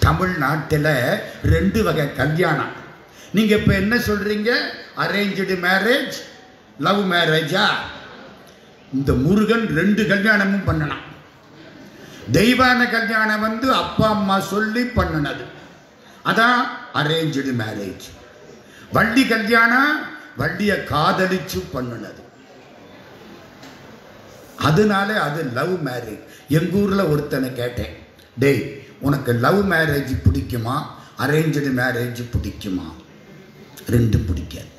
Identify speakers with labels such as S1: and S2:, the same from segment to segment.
S1: தமிழ்நாட்டில் 2 வகை கல்யாணம். நீங்க இப்ப என்ன சொல்றீங்க? அரேஞ்சு மேரேஜ், லவ் மேரேஜா? இந்த முருகன் 2 கல்யாணமும் பண்ணனான். தெய்வான கல்யாணம் அப்பா அம்மா சொல்லி பண்ணினது, அதான் அரேஞ்சு மேரேஜ். வள்ளி கல்யாணம் வள்ளிய காதலிச்சு பண்ணினது, அதனால அது லவ் மேரேஜ். எங்க ஊர்ல ஒருத்தனை கேட்டேன், டேய் உனக்கு லவ் மேரேஜ் பிடிக்குமா அரேஞ்சு மேரேஜ் பிடிக்குமா? 2 பிடிக்காது.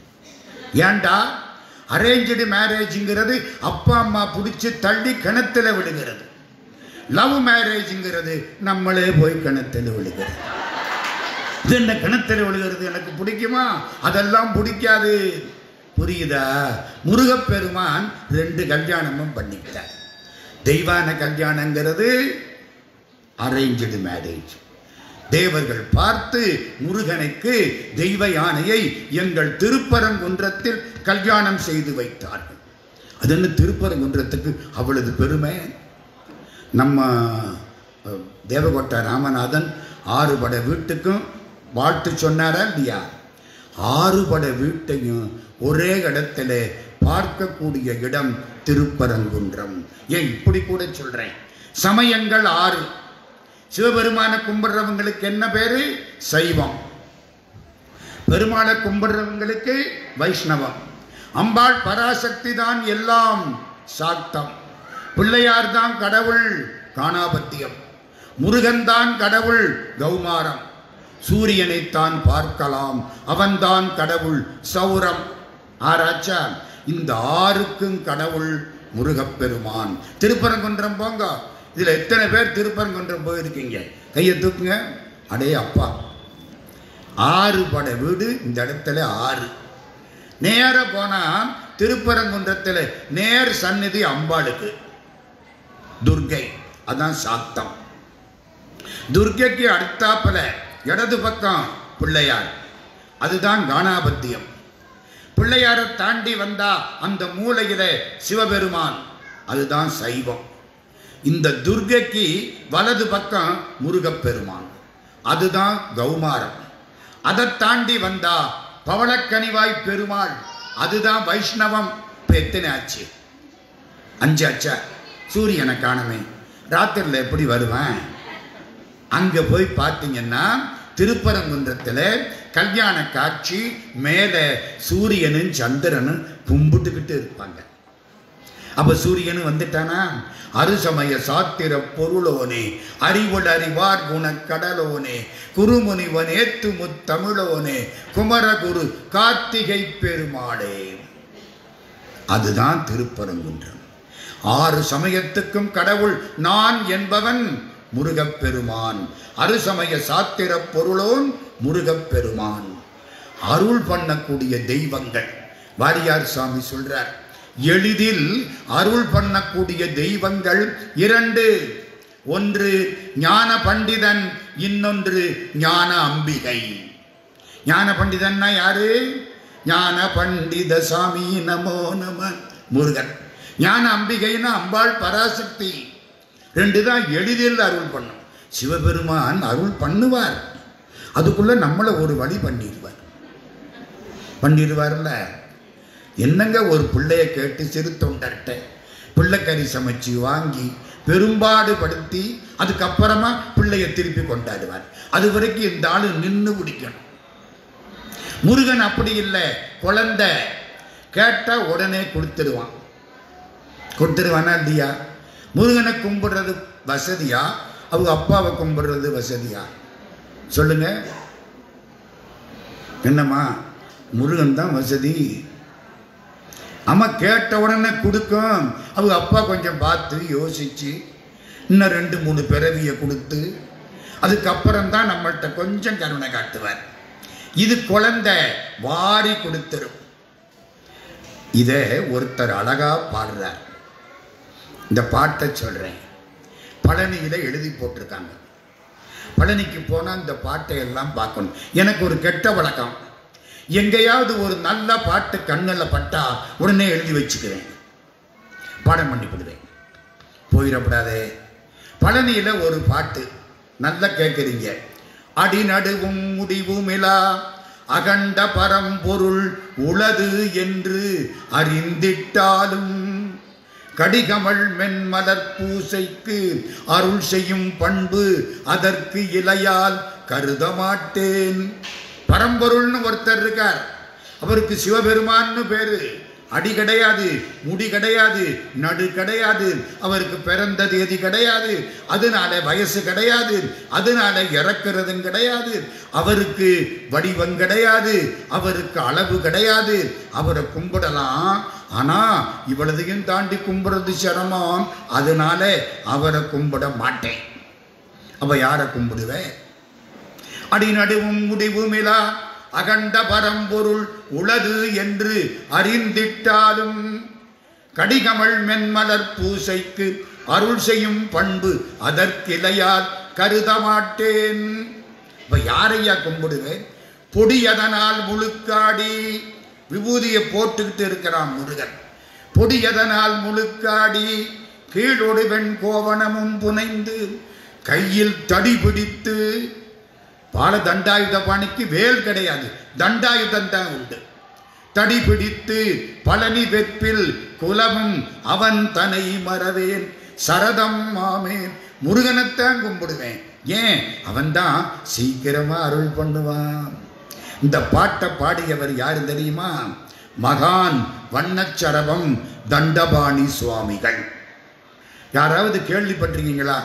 S1: ஏண்டா? அரேஞ்சு மேரேஜ்ங்கிறது அப்பா அம்மா பிடிச்சி தள்ளி கிணத்துல விடுகிறது, லவ் மேரேஜ்ங்கிறது நம்மளே போய் கிணத்துல விழுகிறது. இது என்ன கிணத்துல விழுகிறது எனக்கு பிடிக்குமா? அதெல்லாம் பிடிக்காது. புரியுதா? முருகப்பெருமான் 2 கல்யாணமும் பண்ணிக்கிட்டார். Deivanai கல்யாணங்கிறது arrange marriage. தேவர்கள் பார்த்து முருகனுக்கு தெய்வ யானையை எங்கள் திருப்பரங்குன்றத்தில் கல்யாணம் செய்து வைத்தார்கள். அது என்ன திருப்பரங்குன்றத்துக்கு அவ்வளவு பெருமை? நம்ம தேவகோட்டை ராமநாதன் 6 பட வீட்டுக்கும் வாழ்த்து சொன்னாரா இல்லையா? 6 பட வீட்டையும் ஒரே இடத்துல பார்க்கக்கூடிய இடம் திருப்பரங்குன்றம். ஏன் இப்படி கூட சொல்றேன், சமயங்கள் 6. சிவபெருமான கும்பிடுறவங்களுக்கு என்ன பேரு? சைவம். பெருமாளை கும்பிடுறவங்களுக்கு வைஷ்ணவம். அம்பாள் பராசக்தி தான் எல்லாம் சாக்தம். பிள்ளையார் தான் கடவுள் காணாபத்தியம். முருகன் தான் கடவுள் கௌமாரம். சூரியனைத்தான் பார்க்கலாம், அவன்தான் கடவுள் சௌரம். ஆராய்ச்சா? இந்த 6க்கும் கடவுள் முருகப்பெருமான். திருப்பரங்குன்றம் போங்க, இதுல எத்தனை பேர் திருப்பரங்குன்றம் போயிருக்கீங்க? கையை தூக்குங்க. அடே அப்பா, 6 பட வீடு இந்த இடத்துல 6. நேர போனா திருப்பரங்குன்றத்தில் நேர் சந்நிதி அம்பாளுக்கு துர்கை, அதான் சாக்தம். துர்கைக்கு அடுத்தாப்புல இடது பக்கம் பிள்ளையார், அதுதான் காணாபத்தியம். பிள்ளையாரை தாண்டி வந்தா அந்த மூலையில சிவபெருமான், அதுதான் சைவம். இந்த துர்கைக்கு வலது பக்கம் முருகப்பெருமான், அதுதான் கௌமாரம். அதை தாண்டி வந்தா பவளக்கனிவாய் பெருமாள், அதுதான் வைஷ்ணவம். இப்ப எத்தனை ஆச்சு? 5 ஆச்சா? சூரியனை காணமே, ராத்திரில எப்படி வருவேன்? அங்க போய் பார்த்தீங்கன்னா திருப்பரங்குன்றத்தில் கல்யாண காட்சி, மேல சூரியனும் சந்திரனும் கும்பிட்டுக்கிட்டு இருப்பாங்க. அப்ப சூரியனும் வந்துட்டானா? அருசமய சாத்திர பொருளோனே, அறிவுள் அறிவார் குண கடலோனே, குருமுனிவன் ஏத்து முத்தமிழோனே, குமரகுரு கார்த்திகை பெருமாளே, அதுதான் திருப்பரங்குன்றம். 6 சமயத்துக்கும் கடவுள் நான் என்பவன் முருகப்பெருமான். அருசமய சாத்திர பொருளோன் முருகப்பெருமான். அருள் பண்ணக்கூடிய தெய்வங்கள் வாரியார் சாமி சொல்றார், எளிதில் அருள் பண்ணக்கூடிய தெய்வங்கள் 2. ஒன்று ஞான பண்டிதன், இன்னொன்று ஞான அம்பிகை. ஞான பண்டிதன்னா யாரு? ஞான பண்டித சாமி நமோ நம முருகன். ஞான அம்பிகைன்னா அம்பாள் பராசக்தி. 2 தான் எளிதில் அருள் பண்ணும். சிவபெருமான் அருள் பண்ணுவார், அதுக்குள்ள நம்மளை ஒரு வழி பண்ணிடுவார்ல. என்னங்க, ஒரு பிள்ளைய கேட்டு சிறு தொண்டர்கிட்ட பிள்ளைக்கறி சமைச்சு வாங்கி பெரும்பாடு படுத்தி அதுக்கப்புறமா பிள்ளைய திருப்பி கொண்டாடுவார். அது வரைக்கும் இந்த ஆளு நின்று பிடிக்கணும். முருகன் அப்படி இல்லை, குழந்தை கேட்டா உடனே கொடுத்துருவானா இல்லையா? முருகனை கும்பிடுறது வசதியா, அவங்க அப்பாவை கும்பிடுறது வசதியா? சொல்லுங்க. என்னம்மா, முருகன் தான் வசதி. அம்மா கேட்ட உடனே கொடுக்கும். அவங்க அப்பா கொஞ்சம் பார்த்து யோசிச்சு இன்னும் 2-3 பிறவியை கொடுத்து அதுக்கப்புறம் தான் நம்மள்கிட்ட கொஞ்சம் கருணை காட்டுவார். இது குழந்தை வாரி கொடுத்துரும். இதை ஒருத்தர் அழகா பாடுறார். இந்த பாட்டை சொல்றேன், பழனியில எழுதி போட்டிருக்காங்க. பழனிக்கு போனா இந்த பாட்டை எல்லாம் பார்க்கணும். எனக்கு ஒரு கெட்ட வழக்கம், எங்கேயாவது ஒரு நல்ல பாட்டு கண்ணில் பட்டா உடனே எழுதி வச்சுக்கிறேன், பாடம் பண்ணி கொடுவேன், போயிடப்படாதே. பழனியில் ஒரு பாட்டு நல்லா கேட்குறீங்க, அடிநடுவும் முடிவுமிலா அகண்ட பரம்பொருள் உளது என்று அறிந்திட்டாலும் கடிகமள் மென்மலர் பூசைக்கு அருள் செய்யும் பண்பு அதற்கு இலையால் கருத மாட்டேன். பரம்பொருள்னு ஒருத்தர் இருக்கார், அவருக்கு சிவபெருமான்னு பேரு. அடி கிடையாது, முடி கிடையாது, நடு கிடையாது, அவருக்கு பிறந்த தேதி கிடையாது, அதனால வயசு கிடையாது, அதனால இறக்குறதும் கிடையாது, அவருக்கு வடிவம் கிடையாது, அவருக்கு அளவு கிடையாது. அவரை கும்பிடலாம், ஆனா இவ்வளதையும் தாண்டி கும்பிடுறது சிரமம், அதனால அவரை கும்பிட மாட்டேன். அவ யாரை கும்பிடுவேன்? அடிநடுவும் முடிவுமிலா அகண்ட பரம்பொருள் உளது என்று அறிந்திட்டாலும் கடிகமள் மென்மலர் பூசைக்கு அருள் செய்யும் பண்பு அதற்கிலையால் கருத மாட்டேன். இப்ப யாரையா கும்பிடுவேன்? பொடியதனால் முழுக்காடி, விபூதியை போட்டுக்கிட்டு இருக்கிறான் முருகன். பொடியதனால் முழுக்காடி கீழொடு வெண் கோவணமும் புனைந்து கையில் தடி பிடித்து, பால தண்டாயுத பாணிக்கு வேல் கிடையாது, தண்டாயுதம் தான் உண்டு. தடி பிடித்து பழனி வெற்பில் குலமும் அவன் தனை மறவேன் சரதம் மாமேன். முருகனைத்தான் கும்பிடுவேன். ஏன்? அவன்தான் சீக்கிரமா அருள் பண்ணுவான். இந்த பாட்டை பாடியவர் யாரு தெரியுமா? மகான் வண்ணச்சரபம் தண்டபாணி சுவாமிகள். யாராவது கேள்விப்பட்டிருக்கீங்களா?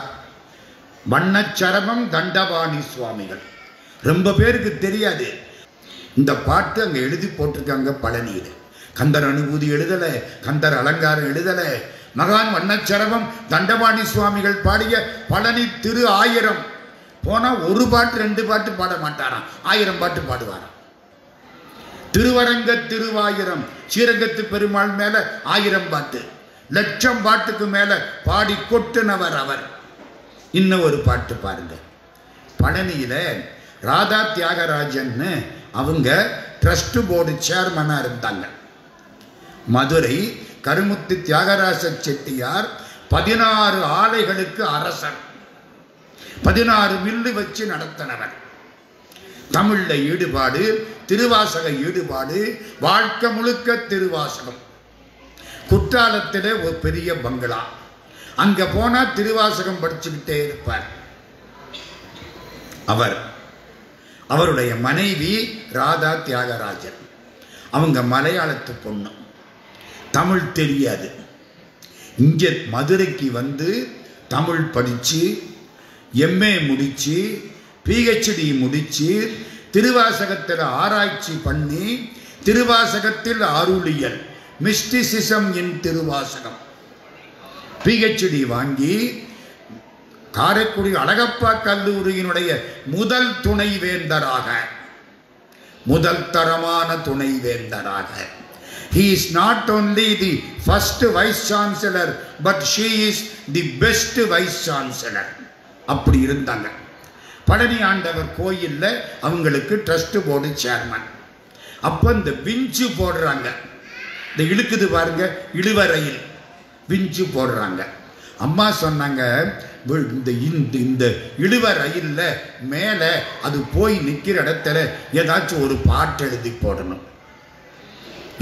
S1: வண்ணச்சரபம் தண்டபாணி சுவாமிகள் ரொம்ப பேருக்கு தெரியாது. இந்த பாட்டு அங்கே எழுதி போட்டிருக்காங்க பழனியில். கந்தர் அனுபூதி எழுதலை, கந்தர் அலங்காரம் எழுதலை. மகான் வண்ணச்சரபம் தண்டபாணி சுவாமிகள் பாடிய பழனி திரு 1000 போனால் ஒரு பாட்டு 2 பாட்டு பாட மாட்டாராம், 1000 பாட்டு பாடுவாராம். திருவரங்க திருவாயிரம் ஸ்ரீரங்கத்து பெருமாள் மேல 1000 பாட்டு, 1,00,000 பாட்டுக்கு மேல பாடி கொட்டுனவர் அவர். இன்னும் ஒரு பாட்டு பாருங்க. பழனியில ராதா தியாகராஜன்னு அவங்க ட்ரஸ்ட் போர்டு சேர்மனா இருந்தாங்க. மதுரை கருமுத்து தியாகராஜ செட்டியார் 16 ஆலைகளுக்கு அரசர், 16 மில்லு வச்சு நடத்தினவர். தமிழ்ல ஈடுபாடு, திருவாசக ஈடுபாடு, வாழ்க்கை முழுக்க திருவாசகம். குற்றாலத்திலே ஒரு பெரிய பங்களா, அங்க போனா திருவாசகம் படிச்சுக்கிட்டே இருப்பார். அவருடைய மனைவி ராதா தியாகராஜன். அவங்க மலையாளத்து பொண்ணு, தமிழ் தெரியாது. இங்க மதுரைக்கு வந்து தமிழ் படிச்சு எம்ஏ முடிச்சு பிஹெச்டி முடிச்சு திருவாசகத்தில் ஆராய்ச்சி பண்ணி திருவாசகத்தில் அருளியல் மிஸ்டிசிசம் இன் திருவாசகம் பிஹெச்டி வாங்கி காரைக்குடி அழகப்பா கல்லூரியினுடைய முதல் துணைவேந்தராக, முதல் தரமான துணைவேந்தராக, he is not only the first vice chancellor but she is the best vice chancellor. அப்படி இருந்தாங்க. பழனி ஆண்டவர் கோயில்ல அவங்களுக்கு ட்ரஸ்ட் போர்டு சேர்மன். அப்போ இந்த விஞ்சு போடுறாங்க, இந்த இழுக்குது பாருங்க, இழுவரையில் விஞ்சு போடுறாங்க. அம்மா சொன்னாங்க, இந்த இழுவ ரயில்ல மேல அது போய் நிற்கிற இடத்துல ஏதாச்சும் ஒரு பாட்டு எழுதி போடணும்,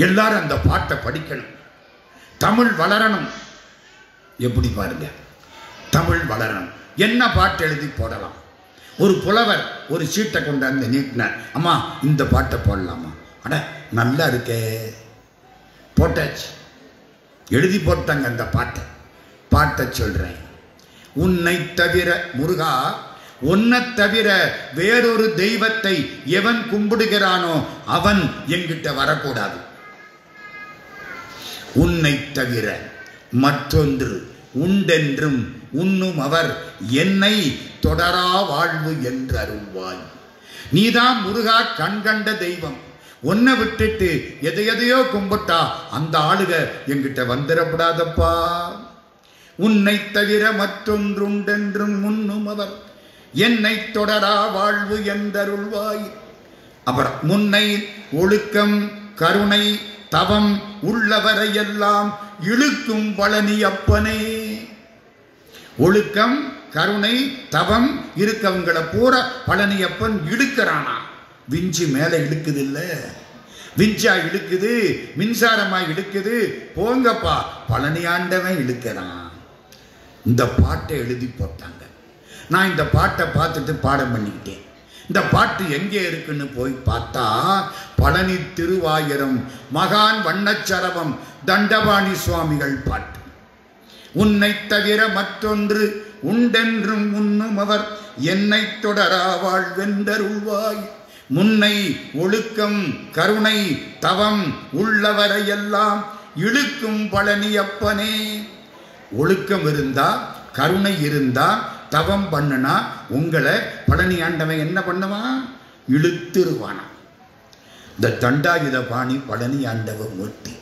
S1: எல்லாரும் அந்த பாட்டை படிக்கணும், தமிழ் வளரணும். எப்படி பாருங்க, தமிழ் வளரணும். என்ன பாட்டு எழுதி போடலாம்? ஒரு புலவர் ஒரு சீட்டை கொண்டாந்து நீட்டினார். அம்மா இந்த பாட்டை போடலாமா? அட நல்லா இருக்கே, போட்டாச்சு, எழுதி போட்டாங்க அந்த பாட்டை சொல்றேன். உன்னை தவிர முருகா, உன்னை தவிர வேறொரு தெய்வத்தை எவன் கும்பிடுகிறானோ அவன் என்கிட்ட வரக்கூடாது. உன்னை தவிர மற்றொன்று உண்டென்றும் உண்ணும் அவர் என்னை தொடரா வாழ்வு என்று அருள்வாய். நீதான் முருகா கண்கண்ட தெய்வம். உன்னை விட்டுட்டு எதையோ கும்பிட்டா அந்த ஆளுக என்கிட்ட வந்துடக்கூடாதப்பா. உன்னை தவிர மற்றொன்றுண்டென்றும் உண்ணும் அவர் என்னை தொடரா வாழ்வு என்றருள்வாய். அப்புறம் முன்னை ஒழுக்கம் கருணை தவம் உள்ளவரையெல்லாம் இழுக்கும் பழனி அப்பனே. ஒழுக்கம் கருணை தவம் இருக்கவங்களை பூரா பழனியப்பன் இழுக்கிறானா. விஞ்சி மேலே இழுக்குது இல்லை, விஞ்சா இழுக்குது, மின்சாரமா இழுக்குது. போங்கப்பா, பழனி ஆண்டவன் இழுக்கிறான். இந்த பாட்டை எழுதி போட்டாங்க. நான் இந்த பாட்டை பார்த்துட்டு பாடம் பண்ணிக்கிட்டேன். இந்த பாட்டு எங்கே இருக்குன்னு போய் பார்த்தா பழனி திருவாயிரம் மகான் வண்ணச்சரவம் தண்டபாணி சுவாமிகள் பாட்டு. உன்னை தவிர மற்றொன்று உண்டென்றும் உண்ணும் அவர் என்னை தொடரா வாழ்வென்றருள்வாய். முன்னை ஒழுக்கம் கருணை தவம் உள்ளவரையெல்லாம் இழுக்கும் பழனியப்பனே. ஒழுக்கம் இருந்தா கருணை இருந்தா தவம் பண்ணுனா உங்களை பழனி ஆண்டவன் என்ன பண்ணுவான்? இழுத்துருவானா. இந்த தண்டாயுத பாணி பழனி ஆண்டவ மூர்த்தி.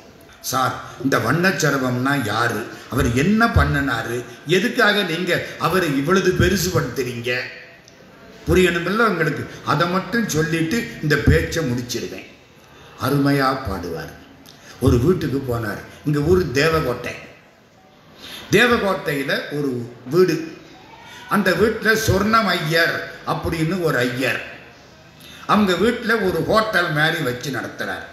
S1: சார், இந்த வண்ணச்சரவம்னா யாரு, அவர் என்ன பண்ணினாரு, எதுக்காக நீங்க அவரை இவ்வளவு பெருசுபடுத்துறீங்க? புரியணுமில்ல உங்களுக்கு. அதை மட்டும் சொல்லிட்டு இந்த பேச்சை முடிச்சிருவேன். அருமையா பாடுவார். ஒரு வீட்டுக்கு போனார். இங்க ஊர் தேவகோட்டை. தேவகோட்டையில் ஒரு வீடு. அந்த வீட்டில் சொர்ணம் ஐயர் அப்படின்னு ஒரு ஐயர். அவங்க வீட்டில் ஒரு ஹோட்டல் மாதிரி வச்சு நடத்துகிறார்.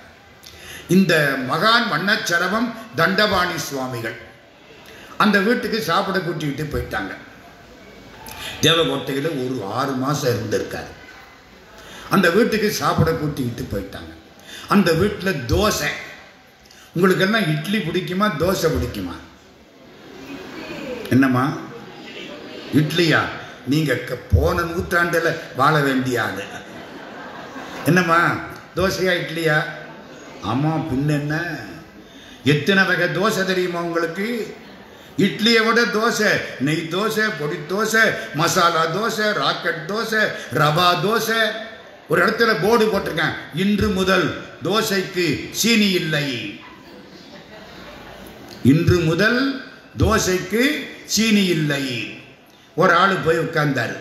S1: இந்த மகான் வண்ணச்சரவம் தண்டபாணி சுவாமிகள் அந்த வீட்டுக்கு சாப்பிட கூட்டிகிட்டு போயிட்டாங்க. தேவகோட்டையில் ஒரு 6 மாதம் இருந்திருக்காரு. அந்த வீட்டுக்கு சாப்பிட கூட்டிக்கிட்டு போயிட்டாங்க. அந்த வீட்டில் தோசை. உங்களுக்கு எல்லாம் இட்லி பிடிக்குமா தோசை பிடிக்குமா? என்னம்மா, இட்லியா? நீங்கள் போன நூற்றாண்டில் வாழ வேண்டிய ஆளு. என்னம்மா, தோசையா இட்லியா? ஆமாம், பின்ன என்ன? எத்தனை வகை தோசை தெரியுமா உங்களுக்கு? இட்லியை விட தோசை, நெய் தோசை, பொடி தோசை, மசாலா தோசை, ராக்கெட் தோசை, ரவா தோசை. ஒரு இடத்துல போர்டு போட்டிருக்கேன், இன்று முதல் தோசைக்கு சீனி இல்லை. இன்று முதல் தோசைக்கு சீனி இல்லை. ஒரு ஆள் போய் உட்கார்ந்தாரு.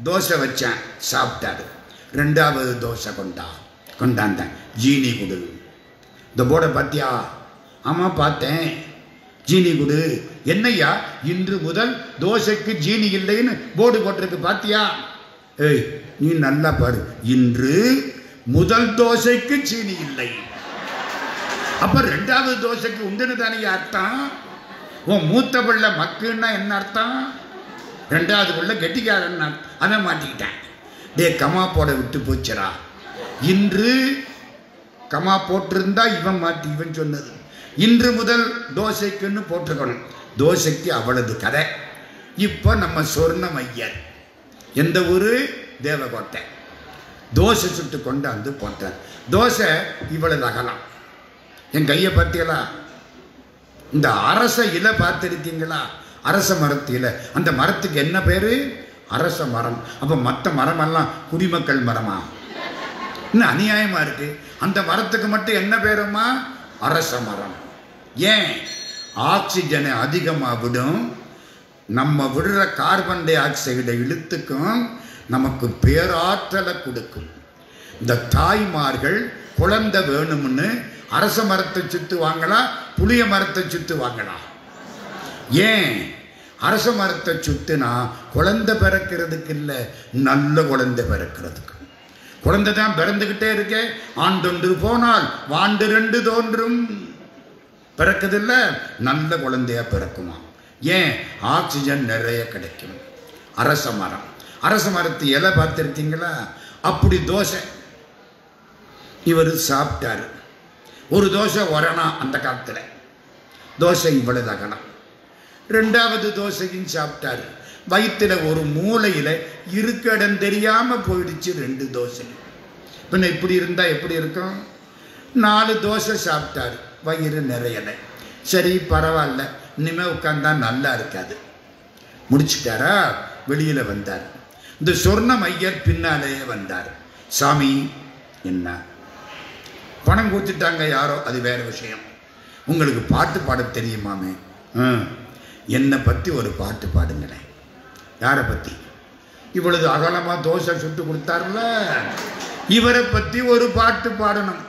S1: தோசை வச்சேன், சாப்பிட்டாரு. 2வது தோசை கொண்டாந்தேன். ஜீனி கொடு. இந்த போர்டை பார்த்தியா? ஆமாம் பார்த்தேன். ஜீனி கொடு. என்னையா, இன்று முதல் தோசைக்கு ஜீனி இல்லைன்னு போர்டு போட்டிருக்கு பார்த்தியா? ஏய், நீ நல்லா பாரு. இன்று முதல் தோசைக்கு சீனி இல்லை. அப்ப 2வது தோசைக்கு உண்டுன்னு தானே அர்த்தம். உன் மூத்த பிள்ளை மக்குன்னா என்ன அர்த்தம்? 2வது பிள்ளை கெட்டிக்காரன். அதை மாட்டிக்கிட்டேன். டே, கமா போட விட்டு போச்சுரா. இன்று கமா போட்டிருந்தா இவன் மாட்டி இவன் சொன்னது. இன்று முதல் தோசைக்குன்னு போட்டுக்கணும். தோசைக்கு அவ்வளவு கதை. இப்போ நம்ம சொர்ணம் ஐயர் எந்த ஊரு? தேவகோட்டை. தோசை சுட்டு கொண்டாந்து போட்டார். தோசை இவ்வளவு அகலாம். என் கையை பார்த்தீங்களா? இந்த அரச இலை பார்த்துருக்கீங்களா? அரச மரத்து இலை. அந்த மரத்துக்கு என்ன பேரு? அரச மரம். அப்போ மற்ற மரமெல்லாம் குடிமக்கள் மரமா? இன்னும் அநியாயமா இருக்கு. அந்த மரத்துக்கு மட்டும் என்ன பேருமா? அரச மரம். ஏன்? ஆக்சிஜனை அதிகமாக விடும். நம்ம விடுற கார்பன் டை ஆக்சைடை இழுத்துக்கும். நமக்கு பேராற்றலை கொடுக்கும். இந்த தாய்மார்கள் குழந்தை வேணும்னு அரச மரத்தை சுத்து வாங்கலாம், புளிய மரத்தை சுத்து வாங்கலாம். ஏன்? அரச மரத்தை சுத்துனா குழந்தை பிறக்கிறதுக்கு இல்லை, நல்ல குழந்தை பிறக்கிறதுக்கு. குழந்தை தான் பிறந்துகிட்டே இருக்கே. ஆண்டொன்று போனால் வாண்டு 2 தோன்றும். பிறக்குதில்ல, நல்ல குழந்தையா பிறக்குமா. ஏன்? ஆக்சிஜன் நிறைய கிடைக்கும். அரச மரம். அரச மரத்து இலை பார்த்துருக்கீங்களா? அப்படி தோசை இவர் சாப்பிட்டாரு. ஒரு தோசை வரனா அந்த காலத்தில். தோசை இவ்வளவு அகலம். 2வது தோசையும் சாப்பிட்டாரு. வயிற்றுல ஒரு மூலையில் இருக்க இடம் தெரியாமல் போயிடுச்சு 2 தோசை. பின்ன இப்படி இருந்தால் எப்படி இருக்கும்? 4 தோசை சாப்பிட்டாரு. வயிறு நிறையலை. சரி, பரவாயில்ல, இனிமேல் உட்காந்தா நல்லா இருக்காது. முடிச்சுட்டாரா? வெளியில் வந்தார். இந்த சொர்ணம் ஐயர் பின்னாலேயே வந்தார். சாமி, என்ன பணம் கொடுத்துட்டாங்க யாரோ, அது வேற விஷயம். உங்களுக்கு பாட்டு பாட தெரியுமாமே? என்னை பற்றி ஒரு பாட்டு பாடுங்களேன். யாரை பற்றி? இவ்வளவு அகலமாக தோசை சுட்டு கொடுத்தாருல, இவரை பற்றி ஒரு பாட்டு பாடணும்.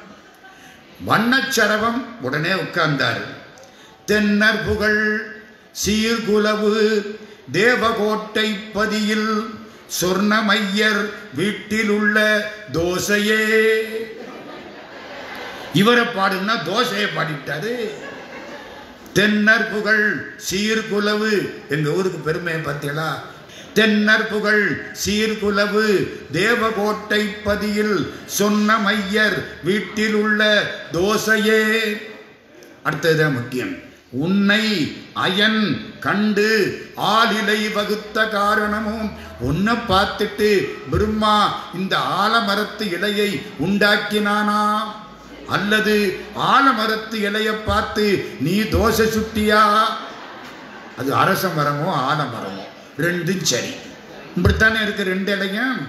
S1: வண்ணச்சரவம் உடனே உட்கார்ந்தார். தென்னர் புகழ் சீர்குலவு தேவகோட்டை பதியில் சொர்ணமையர் வீட்டில் உள்ள தோசையே. இவரை பாடுன்னா தோசையை பாடிட்டாரு. தென்னர் புகழ் சீர்குலவு, எங்க ஊருக்கு பெருமையை பார்த்தீங்களா? தென்னர் புகழ் சீர்குலவு தேவகோட்டை பதியில் சொன்னமையர் வீட்டில் உள்ள தோசையே. அடுத்ததுதான் முக்கியம். உன்னை அயன் கண்டு ஆளிலை வகுத்த காரணமும், உன்னை பார்த்துட்டு பிரம்மா இந்த ஆலமரத்து இலையை உண்டாக்கினானா, அல்லது ஆலமரத்து இலையை பார்த்து நீ தோசை சுட்டியா? அது அரச மரமோ ஆலமரமோ ரெண்டும் சரி. இப்படித்தானே இருக்கு ரெண்டு இலையும்.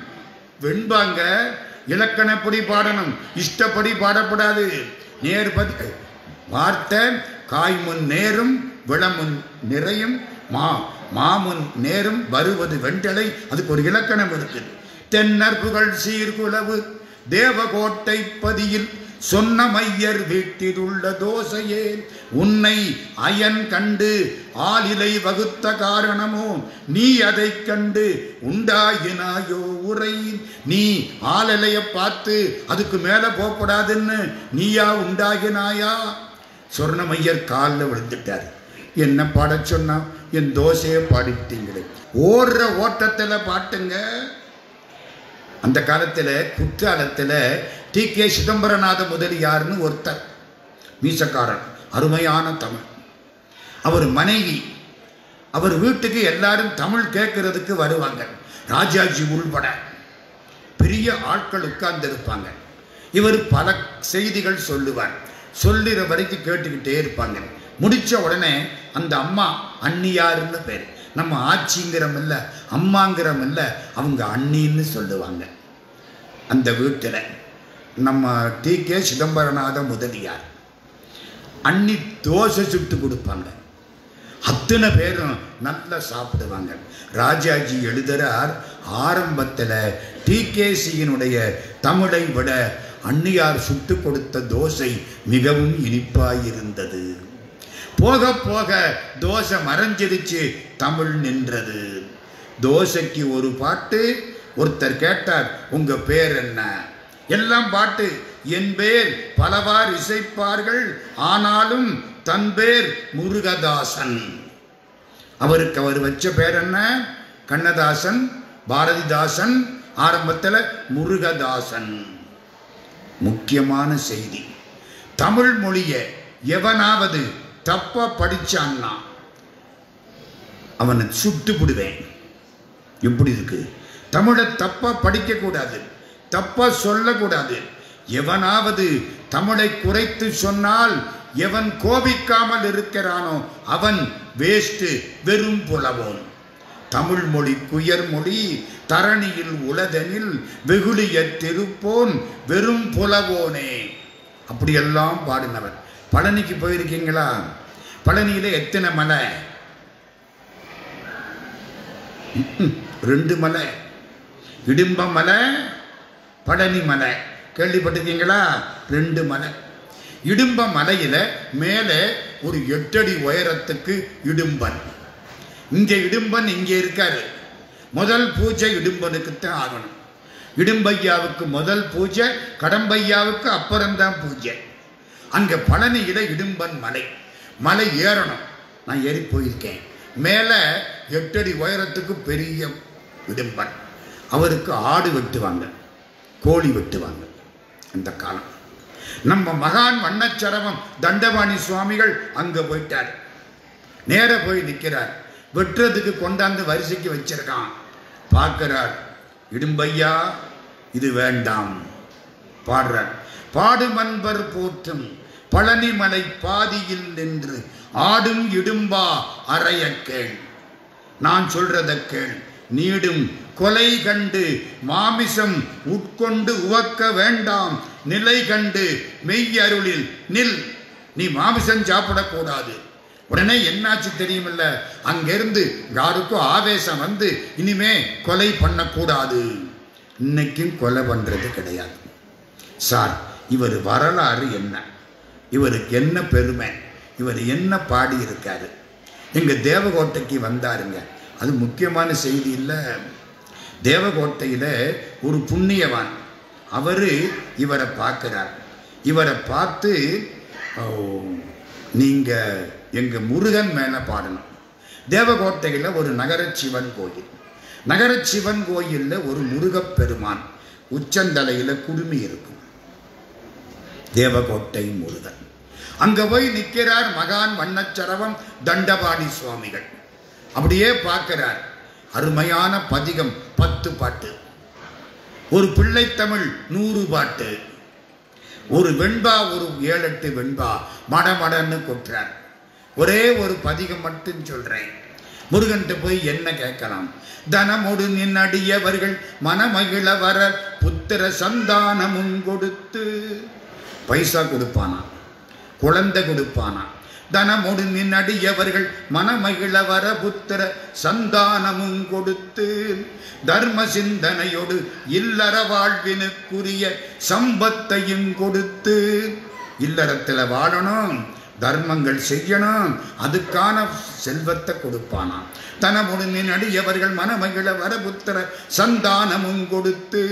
S1: வெண்பாங்க இலக்கணப்படி பாடணும், இஷ்டப்படி பாடப்படாது. நேர்பதி வார்த்தை காய் முன் நேரும் விளமுன் நிறையும் மாமுன் நேரும் வருவது வெண்டலை. அதுக்கு ஒரு இலக்கணம் இருக்குது. தென்னர் புகழ் சீர்குலவு தேவகோட்டை பதியில் சொன்னமையர் வீட்டில் உள்ள தோசையே. உன்னை அயன் கண்டு ஆளிலை வகுத்த காரணமோ, நீ அதை கண்டு உண்டாயினாயோ உரை. நீ ஆளிலைய பார்த்து அதுக்கு மேல போகக்கூடாதுன்னு நீயா உண்டாகினாயா? சொர்ணமையர் காலில் விழுந்துட்டார். என்ன பாட சொன்னா? என் தோசையை பாடிட்டீங்களே. ஓடுற ஓட்டத்தில் பாட்டுங்க. அந்த காலத்தில் குற்றாலத்தில் டி.கே. சிதம்பரநாத முதலியார்னு ஒருத்தர், மீசக்காரன், அருமையான தமிழ். அவர் மனைவி, அவர் வீட்டுக்கு எல்லாரும் தமிழ் கேட்கறதுக்கு வருவாங்க. ராஜாஜி உள்பட பெரிய ஆட்கள் உட்கார்ந்து இருப்பாங்க. இவர் பல செய்திகள் சொல்லுவார். சொல்லுற வரைக்கும் கேட்டுக்கிட்டே இருப்பாங்க. முடிச்ச உடனே அந்த அம்மா அண்ணியாருன்னு பேர். நம்ம ஆச்சிங்கிறோம் இல்லை, அம்மாங்கிறோம் இல்லை, அவங்க அண்ணின்னு சொல்லுவாங்க. அந்த வீட்டில் நம்ம டி.கே. சிதம்பரநாத முதலியார் அண்ணி தோசை சுட்டு கொடுப்பாங்க. அத்தனை பேரும் நல்லா சாப்பிடுவாங்க. ராஜாஜி எழுதுறார், ஆரம்பத்தில் டி.கே.சியினுடைய தமிழை விட அண்ணியார் சுட்டு கொடுத்த தோசை மிகவும் இனிப்பாயிருந்தது. போக போக தோசை மறைஞ்சிருச்சு, தமிழ் நின்றது. தோசைக்கு ஒரு பாட்டு. ஒருத்தர் கேட்டார், உங்க பேர் என்ன? எல்லாம் பாட்டு. என் பேர் பலவார் இசைப்பார்கள், ஆனாலும் தன் பேர் முருகதாசன். அவருக்கு அவர் வச்ச பேர் என்ன? கண்ணதாசன், பாரதிதாசன், ஆரம்பத்தில் முருகதாசன். முக்கியமான செய்தி, தமிழ் மொழியை எவனாவது தப்பா படிச்சான்னா அவனை சுட்டு விடுவேன். எப்படி இருக்கு? தமிழை தப்பா படிக்க கூடாது, தப்பா சொல்லக்கூடாது. எவனாவது தமிழை குறைத்து சொன்னால், எவன் கோபிக்காமல் இருக்கிறானோ அவன் வேஸ்ட், வெறும் புலவோன். தமிழ் மொழி குயர் மொழி தரணியில் உளதெனில் வெகுளிய திருப்போன் வெறும் புலவோனே. அப்படியெல்லாம் பாடினவர். பழனிக்கு போயிருக்கீங்களா? பழனியில எத்தனை மலை? 2 மலை. இடும்ப மலை, பழனி மலை. கேள்விப்பட்டிருக்கீங்களா? 2 மலை. இடும்ப மலையில மேலே ஒரு 8 அடி உயரத்துக்கு இடும்பன். இங்கே இடும்பன் இங்கே இருக்காரு. முதல் பூஜை இடும்பனுக்குத்தான் ஆகணும். இடும்பையாவுக்கு முதல் பூஜை, கடம்பையாவுக்கு அப்புறம்தான் பூஜை. அங்கே பழனியில இடும்பன் மலை. மலை ஏறணும். நான் ஏறி போயிருக்கேன். மேலே 8 அடி உயரத்துக்கு பெரிய இடும்பன். அவருக்கு ஆடு வெட்டுவாங்க, கோழி வெட்டுவாங்க அந்த காலம். நம்ம மகான் வண்ணச்சரவம் தண்டபாணி சுவாமிகள் அங்க போயிட்டார். நேர போய் நிற்கிறார். வெட்டுறதுக்கு கொண்டாந்து வரிசைக்கு வச்சிருக்கான். பார்க்கிறார், இடும்பையா இது வேண்டாம். பாடுறார், பாடுமன்பர் போற்றும் பழனிமலை பாதியில் நின்று ஆடும் இடும்பா அறைய கேள். நான் சொல்றத கேள். நீடும் கொலை கண்டு மாமிசம் உட்கொண்டு உவக்க வேண்டாம். நிலை கண்டு மெய்யருளில் நில். நீ மாமிசம் சாப்பிடக்கூடாது. உடனே என்னாச்சு தெரியுமில்ல? அங்கிருந்து யாருக்கும் ஆவேசம் வந்து இனிமே கொலை பண்ணக்கூடாது. இன்னைக்கும் கொலை பண்றது கிடையாது. சார், இவர் வரலாறு என்ன? இவருக்கு என்ன பெருமை? இவர் என்ன பாடி இருக்காரு? எங்க தேவகோட்டைக்கு வந்தாருங்க. அது முக்கியமான செய்தி இல்லை. தேவகோட்டையில் ஒரு புண்ணியவான் அவர் இவரை பார்க்கிறார். இவரை பார்த்து, நீங்கள் எங்கள் முருகன் மேலே பாடணும். தேவகோட்டையில் ஒரு நகர சிவன் கோயில். நகர சிவன் கோயிலில் ஒரு முருகப்பெருமான் உச்சந்தலையில் குடுமி இருக்கும். தேவகோட்டை முருகன். அங்கே போய் நிற்கிறார் மகான் வண்ணச்சரவம் தண்டபாணி சுவாமிகள். அப்படியே பார்க்கிறார். அருமையான பதிகம் 10 பாட்டு, ஒரு பிள்ளைத்தமிழ் 100 பாட்டு, ஒரு வெண்பா, ஒரு 7-8 வெண்பா மடமடன்னு கொட்டுறார். ஒரே ஒரு பதிகம் மட்டும் சொல்றேன். முருகன்ட்டு போய் என்ன கேட்கலாம்? தனமொடு நின்னடியவர்கள் மனமகிழ வர புத்திர சந்தானமும் கொடுத்து. பைசா கொடுப்பானா, குழந்தை கொடுப்பானா? தனமொடு நின்னடியவர்கள் மனமகிழ வர புத்திர சந்தானமும் கொடுத்து. தர்ம சிந்தனையோடு இல்லற வாழ்வினுக்குரிய சம்பத்தையும் கொடுத்து. இல்லறத்தில் வாழணும், தர்மங்கள் செய்யணும், அதுக்கான செல்வத்தை கொடுப்பானா. தனமொடு நின்னடியவர்கள் மனமகிழ வர புத்திர சந்தானமும் கொடுத்து.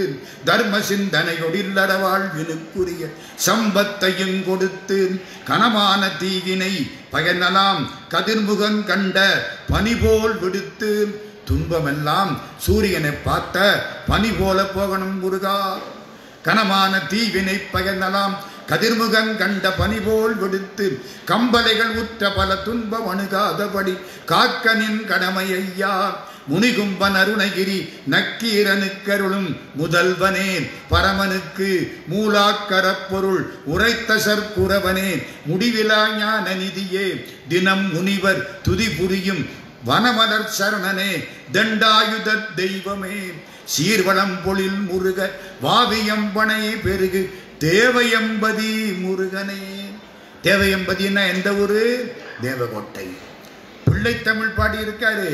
S1: தர்ம சிந்தனையோடு இல்லற வாழ்வினுக்குரிய சம்பத்தையும் கொடுத்து. கனமான தீவினை பயனலாம் கதிர்முகம் கண்ட பனிபோல் விடுத்து. துன்பமெல்லாம் சூரியனை பார்த்த பனி போல போகணும் முருகா. கனமான தீவினை பயனலாம் கதிர்முகம் கண்ட பனிபோல் விடுத்து. கம்பலைகள் உற்ற பல துன்பம் அணுகாதபடி காக்கனின் கடமை ஐயா. முனிகும்பன் அருணகிரி நக்கீரனுக்கருளும் முதல்வனே பரமனுக்கு மூலாக்கரப் பொருள் உரைத்த சற்புறவனே முடிவிலா ஞான நிதியே. தினம் முனிவர் துதி புரியும் வனமலர் சரணனே தண்டாயுத தெய்வமே. சீர்வளம் பொழில் முருக வாவியம்பனை பெருகு தேவையம்பதி முருகனே. தேவையம்பதினா எந்த ஊரு? தேவகோட்டை. பிள்ளைத்தமிழ் பாடி இருக்காரு.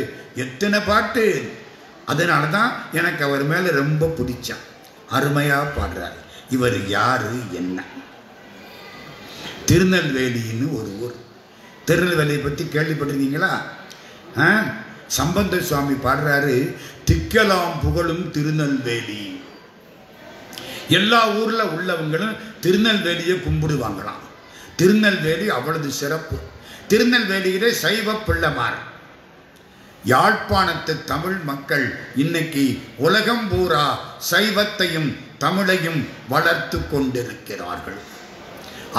S1: எத்தனை பாட்டு! அதனால தான் எனக்கு அவர் மேலே ரொம்ப பிடிச்சான். அருமையாக பாடுறாரு. இவர் யாரு என்ன? திருநெல்வேலின்னு ஒரு ஊர். திருநெல்வேலியை பற்றி கேள்விப்பட்டிருக்கீங்களா? சம்பந்த சுவாமி பாடுறாரு, திக்கலாம் புகழும் திருநெல்வேலி. எல்லா ஊர்ல உள்ளவங்களும் திருநெல்வேலியை கும்பிடுவாங்களாம். திருநெல்வேலி அவ்வளவு சிறப்பு. திருநெல்வேலியிலே சைவ பிள்ளைமார். யாழ்ப்பாணத்து தமிழ் மக்கள் இன்னைக்கு உலகம் பூரா சைவத்தையும் தமிழையும் வளர்த்து கொண்டிருக்கிறார்கள்.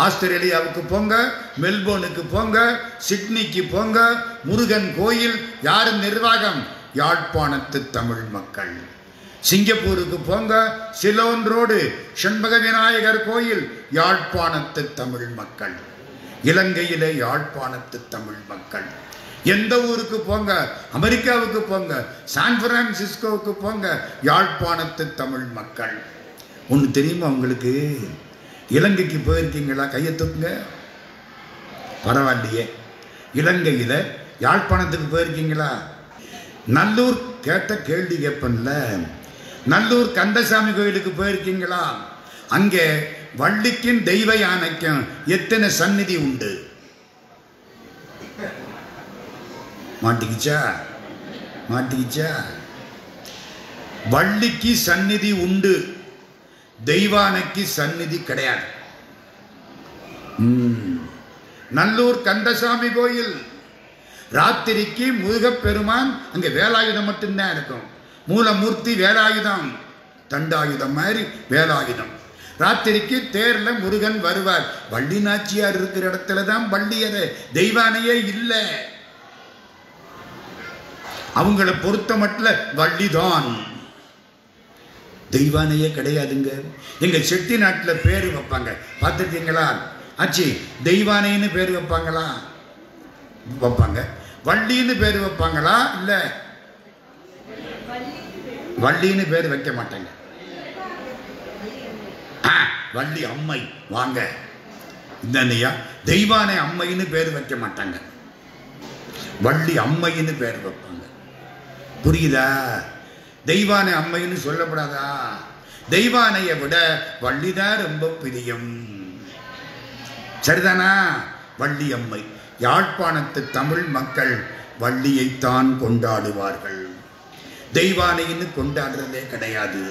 S1: ஆஸ்திரேலியாவுக்கு போங்க, மெல்போர்னுக்கு போங்க, சிட்னிக்கு போங்க, முருகன் கோயில் யார் நிர்வாகம்? யாழ்ப்பாணத்து தமிழ் மக்கள். சிங்கப்பூருக்கு போங்க, சிலோன் ரோடு செண்பக விநாயகர் கோயில் யாழ்ப்பாணத்து தமிழ் மக்கள். இலங்கையிலே யாழ்ப்பாணத்து தமிழ் மக்கள். எந்த ஊருக்கு போங்க, அமெரிக்காவுக்கு போங்க, சான் பிரான்சிஸ்கோவுக்கு போங்க, யாழ்ப்பாணத்து தமிழ் மக்கள். ஒன்று தெரியுமா உங்களுக்கு? இலங்கைக்கு போயிருக்கீங்களா? கையை தூக்குங்க. பரவாயில்லையே. இலங்கையில் யாழ்ப்பாணத்துக்கு போயிருக்கீங்களா? நல்லூர் கேட்ட கேள்வி கேட்பன்ல. நல்லூர் கந்தசாமி கோயிலுக்கு போயிருக்கீங்களா? அங்கே வள்ளிக்கும் தெய்வ யானைக்கும் எத்தனை சந்நிதி உண்டு? மாட்டிக்கிச்சா? வள்ளிக்கு சந்நிதி உண்டு, தெய்வானைக்கு சந்நிதி கிடையாது. நல்லூர் கந்தசாமி கோயில் ராத்திரிக்கு முருகப்பெருமான் அங்கே வேலாயுதம் மட்டும்தான் இருக்கும். மூலமூர்த்தி வேலாயுதம், தண்டாயுதம் மாதிரி வேலாயுதம். ராத்திரிக்கு தேர்ல முருகன் வருவார். வள்ளி நாச்சியார் இருக்கிற இடத்துல தான் வள்ளியர், தெய்வானையே இல்லை. அவங்கள பொறுத்த மட்டும் வள்ளிதான், தெய்வானையே கிடையாதுங்க. எங்க செட்டி நாட்டில் பேர் வைப்பாங்க, பார்த்துருக்கீங்களா? ஆச்சி தெய்வானைன்னு பேர் வைப்பாங்களா? வைப்பாங்க. வள்ளின்னு பேர் வைப்பாங்களா? இல்லை, வள்ளின்னு பேர் வைக்க மாட்டாங்க. வள்ளி அம்மை வாங்க இல்லையா? தெய்வானை அம்மைன்னு பேர் வைக்க மாட்டாங்க, வள்ளி அம்மைன்னு பேர் வைப்பாங்க. புரியுதா? தெய்வானை அம்மைன்னு சொல்லப்படாதா? தெய்வானையை விட வள்ளிதான் ரொம்ப பிரியம். சரிதானா? வள்ளி அம்மை. யாழ்ப்பாணத்து தமிழ் மக்கள் வள்ளியைத்தான் கொண்டாடுவார்கள். தெய்வானைன்னு கொண்டாடுறதே கிடையாது.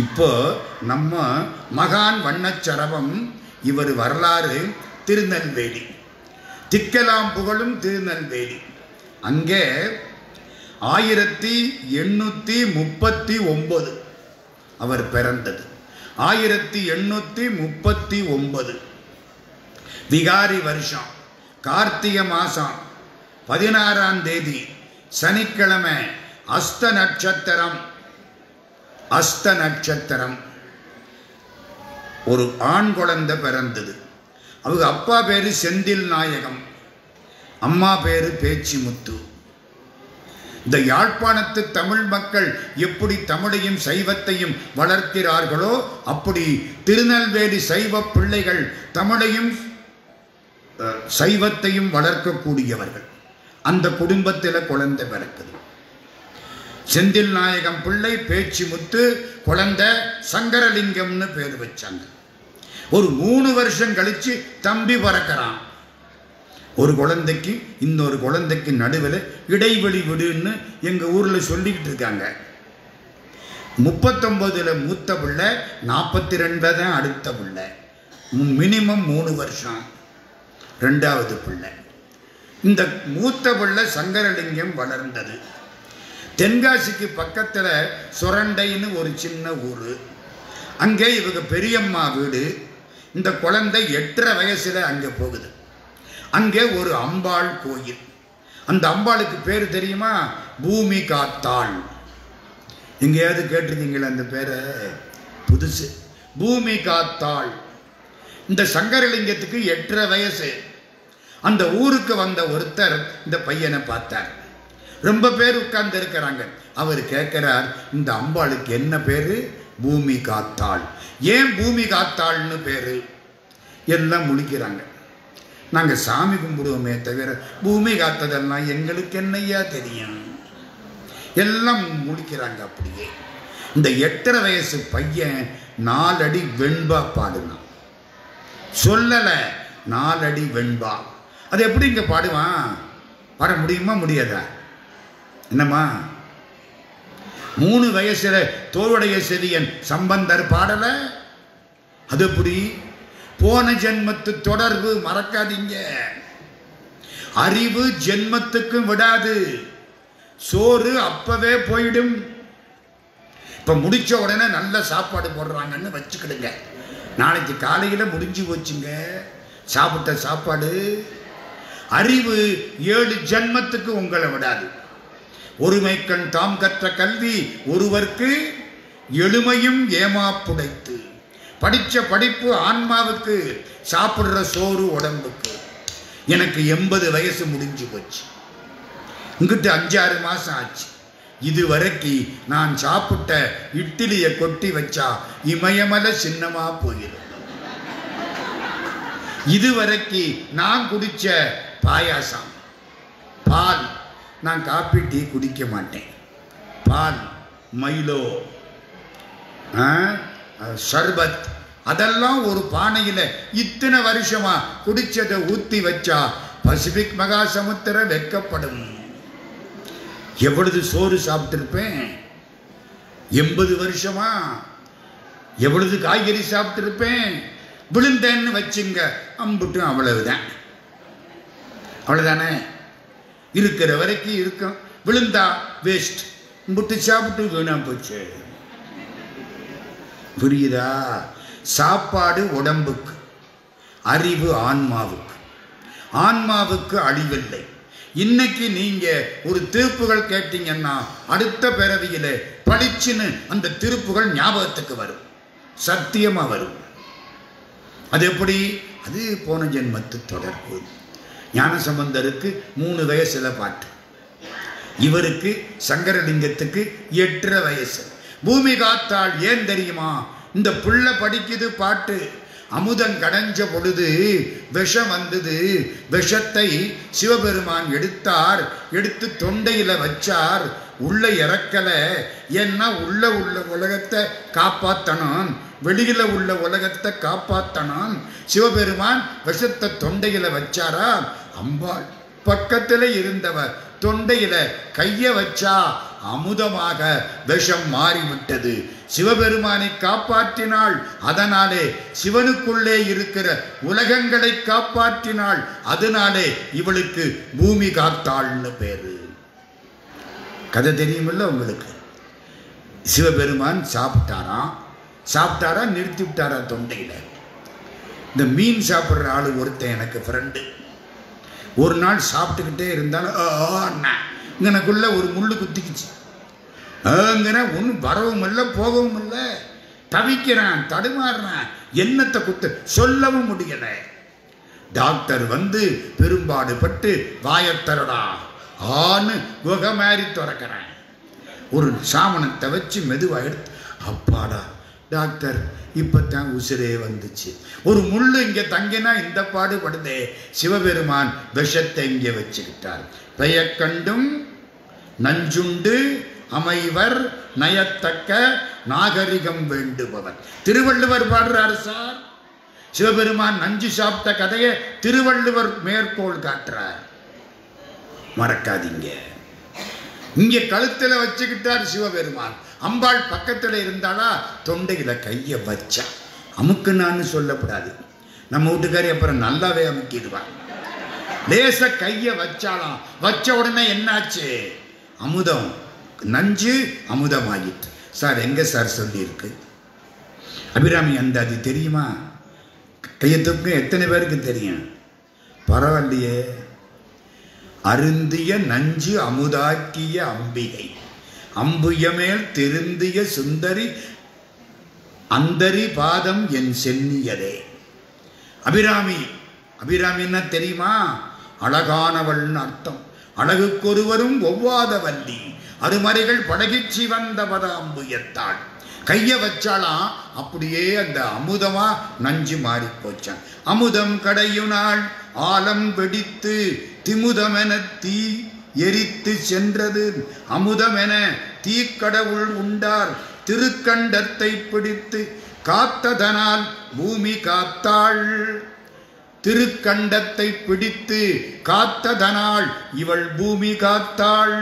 S1: இப்போ நம்ம மகான் வண்ணச்சரவம் இவர் வரலாறு திருநெல்வேலி, திக்கலாம் புகழும் திருநெல்வேலி. அங்கே 1839 அவர் பிறந்தது. 1839 விகாரி வருஷம் கார்த்திகை மாதம் 16ஆம் தேதி சனிக்கிழமை அஸ்த நட்சத்திரம் ஒரு ஆண் குழந்தை பிறந்தது. அவங்க அப்பா பேரு செந்தில் நாயகம், அம்மா பேரு பேச்சிமுத்து. இந்த யாழ்ப்பாணத்து தமிழ் மக்கள் எப்படி தமிழையும் சைவத்தையும் வளர்க்கிறார்களோ அப்படி திருநெல்வேலி சைவ பிள்ளைகள் தமிழையும் சைவத்தையும் வளர்க்கக்கூடியவர்கள். அந்த குடும்பத்தில் குழந்தை பிறக்குது. செந்தில் நாயகம் பிள்ளை, பேச்சிமுத்து, குழந்தை சங்கரலிங்கம்னு பேர் வச்சாங்க. ஒரு 3 வருஷம் கழிச்சு தம்பி பிறக்கிறான். ஒரு குழந்தைக்கு இன்னொரு குழந்தைக்கு நடுவில் இடைவெளி விடுன்னு எங்கள் ஊரில் சொல்லிக்கிட்டு இருக்காங்க. 39 மூத்த பிள்ளை, 42 தான் அடுத்த பிள்ளை. மினிமம் 3 வருஷம் ரெண்டாவது பிள்ளை. இந்த மூத்த பிள்ளை சங்கரலிங்கம் வளர்ந்தது. தென்காசிக்கு பக்கத்தில் சுரண்டைன்னு ஒரு சின்ன ஊர். அங்கே இவங்க பெரியம்மா வீடு. இந்த குழந்தை 8.5 வயசில் அங்கே போகுது. அங்கே ஒரு அம்பாள் கோயில். அந்த அம்பாளுக்கு பேர் தெரியுமா? பூமி காத்தாள். எங்கேயாவது கேட்டிருக்கீங்களா அந்த பேரை? புதுசு. பூமி காத்தாள். இந்த சங்கரலிங்கத்துக்கு 8.5 வயசு. அந்த ஊருக்கு வந்த ஒருத்தர் இந்த பையனை பார்த்தார். ரொம்ப பேர் உட்கார்ந்து இருக்கிறாங்க. அவர் கேட்கிறார், இந்த அம்பாளுக்கு என்ன பேரு? பூமி காத்தாள். ஏன் பூமி காத்தாள்னு பேரு? எல்லாம் முழிக்கிறாங்க. நாங்கள் சாமி கும்பிடுவோமே தவிர பூமி காத்ததெல்லாம் எங்களுக்கு என்னையா தெரியும்? எல்லாம் முழிக்கிறாங்க. அப்படியே இந்த 8.5 வயசு பையன் 4 அடி வெண்பா பாடுனான். சொல்லலை, 4 அடி வெண்பா. அது எப்படி இங்கே பாடுவான்? பாட முடியுமா முடியாதா? என்னம்மா 3 வயசுல தோளுடைய செதியன் சம்பந்தர் பாடல? அது எப்படி? போன ஜென்மத்து தொடர்பு மறக்காதீங்க. அறிவு ஜென்மத்துக்கும் விடாது. சோறு அப்பவே போயிடும். இப்ப முடிச்ச உடனே நல்ல சாப்பாடு போடுறாங்கன்னு வச்சுக்கிடுங்க. நாளைக்கு காலையில முடிஞ்சு போச்சுங்க சாப்பிட்ட சாப்பாடு. அறிவு 7 ஜென்மத்துக்கு உங்களை விடாது. ஒருமைக்கண் தாம் கற்ற கல்வி ஒருவர்க்கு எளிமையும் ஏமாப்புடைத்து. படித்த படிப்பு ஆன்மாவுக்கு, சாப்பிட்ற சோறு உடம்புக்கு. எனக்கு 80 வயசு முடிஞ்சு போச்சு. இங்கிட்டு 5-6 மாதம் ஆச்சு. இதுவரைக்கும் நான் சாப்பிட்ட இட்லியை கொட்டி வச்சா இமயமல சின்னமா போயிடும். இதுவரைக்கும் நான் குடிச்ச பாயாசம், பால், நான் காப்பி டீ குடிக்க மாட்டேன். பால், மைலோ, சர்பத், அதெல்லாம் ஒரு பானையில் இத்தனை வருஷமா குடிச்சதை ஊற்றி வச்சா பசிபிக் மகாசமுத்திரம் வெட்கப்படும். எவ்வளவு சோறு சாப்பிட்டிருப்பேன் 80 வருஷமா. எவ்வளவு காய்கறி சாப்பிட்டிருப்பேன். விழுந்தேன்னு வச்சுங்க, அம்புட்டும் அவ்வளவுதான். அவ்வளவுதானே? இருக்கிற வரைக்கும் இருக்கும். விழுந்தா வேஸ்ட். முட்டு சாப்பிட்டு வீணா போச்சு. புரியுதா? சாப்பாடு உடம்புக்கு, அறிவு ஆன்மாவுக்கு. ஆன்மாவுக்கு அழிவில்லை. இன்னைக்கு நீங்க ஒரு திருப்புகள் கேட்டீங்கன்னா அடுத்த பிறவியில படிச்சுன்னு அந்த திருப்புகள் ஞாபகத்துக்கு வரும். சத்தியமா வரும். அது எப்படி? அது போன ஜென்மத்து தொடர்பு. ஞானசம்பந்தருக்கு 3 வயசுல பாட்டு. இவருக்கு சங்கரலிங்கத்துக்கு 8.5 வயசு. பூமி காத்தாள் ஏன் தெரியுமா? இந்த புள்ள படிக்குது பாட்டு. அமுதம் கடைஞ்ச பொழுது விஷம் வந்தது. விஷத்தை சிவபெருமான் எடுத்தார். எடுத்து தொண்டையில வச்சார். உள்ள இறக்கல. ஏன்னா உள்ள உலகத்தை காப்பாற்றணும், வெளியில உள்ள உலகத்தை காப்பாற்றணும். சிவபெருமான் விஷத்தை தொண்டையில வச்சாரா? அம்பாள் பக்கத்தில் இருந்தவர் தொண்டையில கைய வச்சா அமுதமாக விஷம் மாறிவிட்டது. சிவபெருமானை காப்பாற்றினாள். அதனாலே சிவனுக்குள்ளே இருக்கிற உலகங்களை காப்பாற்றினாள். அதனாலே இவளுக்கு பூமி காத்தாள்னு பேரு. கதை தெரியுமில்ல உங்களுக்கு? சிவபெருமான் சாப்பிட்டாரா நிறுத்தி விட்டாரா தொண்டையில. இந்த மீன் சாப்பிட்ற ஆளு ஒருத்தன் எனக்கு ஃப்ரெண்டு. ஒரு நாள் சாப்பிட்டுக்கிட்டே இருந்தாலும் எனக்குள்ள ஒரு முள்ளு குத்திக்குச்சு. ஒன்றும் வரவும் இல்லை போகவும் இல்லை. தவிக்கிறேன், தடுமாறுறேன், என்னத்தை குத்து சொல்லவும் முடியலை. டாக்டர் வந்து பெரும்பாடு பட்டு வாயத்தரடா ஆன்னு குகை மாதிரி திறக்கிறேன். ஒரு சாமனத்தை வச்சு மெதுவாக எடுத்து அப்பாடா டாக்டர் இப்பத்தான் உசிரே வந்துச்சு. ஒரு முள்ளு இங்கே தங்கினா இந்த பாடுபடுதே. சிவபெருமான் விஷத்தை இங்கே வச்சுக்கிட்டார். பெயக்கண்டும் நஞ்சுண்டு அமைவர் நயத்தக்க நாகரிகம் வேண்டுபவர். திருவள்ளுவர் பாடுறாரு சார். சிவபெருமான் நஞ்சு சாப்பிட்ட கதையை திருவள்ளுவர் மேற்கோள் காட்டுறார். மறக்காதீங்க. இங்கே கழுத்தில் வச்சுக்கிட்டார் சிவபெருமான். அம்பாள் பக்கத்தில் இருந்தாலா தொண்டையில கைய வச்சா. அமுக்குனான்னு சொல்லப்படாது. நம்ம வீட்டுக்காரி அப்புறம் நல்லாவே அமுக்கிடுவான். லேச கைய வச்சாலாம். வச்ச உடனே என்னாச்சு? அமுதம், நஞ்சு அமுதமாயிற்று. சார் எங்க சார் சொல்லி இருக்கு? அபிராமி அந்தாதி தெரியுமா? கையத்துக்கும் எத்தனை பேருக்கு தெரியும்? பரவாயில்லையே. அருந்திய நஞ்சு அமுதாக்கிய அம்பிகை அம்புயமேல் திருந்திய சுந்தரி அந்தரி பாதம் என் சென்னியதே. அபிராமி. அபிராமின்னா தெரியுமா? அழகானவள்னு அர்த்தம். அழகுக்கொருவரும் ஒவ்வாத வள்ளி அருமறைகள் படகிச்சி வந்த பத அம்புயத்தாள். கைய வச்சாலாம் அப்படியே அந்த அமுதமா நஞ்சு மாறி போச்சான். அமுதம் கடையுனாள் ஆலம் வெடித்து திமுதமென தீ எரித்து சென்றது. அமுதமென தீக்கடவுள் உண்டார் திருக்கண்டத்தை பிடித்து காத்ததனால் பூமி காத்தாள். திருக்கண்டத்தை பிடித்து காத்ததனால் இவள் பூமி காத்தாள்.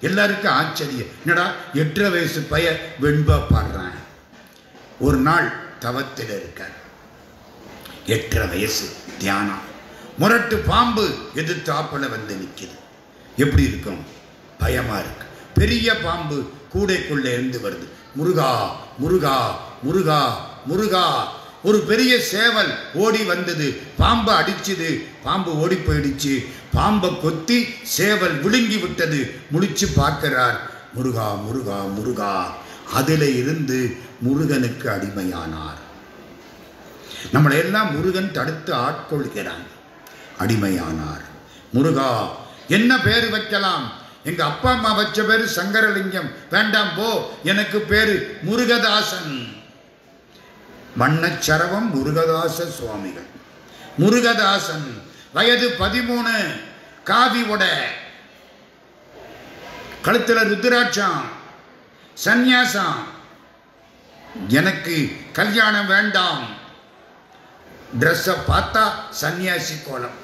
S1: எல்லாருக்கும் ஆச்சரியம். என்னடா 8 வயசு பைய வெண்பா பாடுறான். ஒரு நாள் தவத்தில் இருக்க 8 வயசு தியானம். முரட்டு பாம்பு எதிர்த்தாப்புல வந்து நிற்குது. எப்படி இருக்கும்? பயமா இருக்கு. பெரிய பாம்பு கூடைக்குள்ளே இருந்து வருது. முருகா முருகா முருகா முருகா. ஒரு பெரிய சேவல் ஓடி வந்தது. பாம்பை அடிச்சுது. பாம்பு ஓடி போயிடுச்சு. பாம்பை கொத்தி சேவல் விழுங்கி விட்டது. முடிச்சு பார்க்கிறார். முருகா முருகா முருகா. அதில் இருந்து முருகனுக்கு அடிமையானார். நம்மளை எல்லாம் முருகன் தடுத்து ஆட்கொள்கிறான். அடிமையானார். முருகா. என்ன பேரு வைக்கலாம்? எங்க அப்பா அம்மா வச்ச பேரு சங்கரலிங்கம். வேண்டாம் போ, எனக்கு பேரு முருகதாசன். வண்ணச்சரவம் முருகதாச சுவாமிகள். முருகதாசன். வயது 13. காவி உட, கழுத்துல ருத்ராட்சம், சந்நியாசம். எனக்கு கல்யாணம் வேண்டாம். ட்ரெஸ்ஸை பார்த்தா சன்னியாசி கோலம்.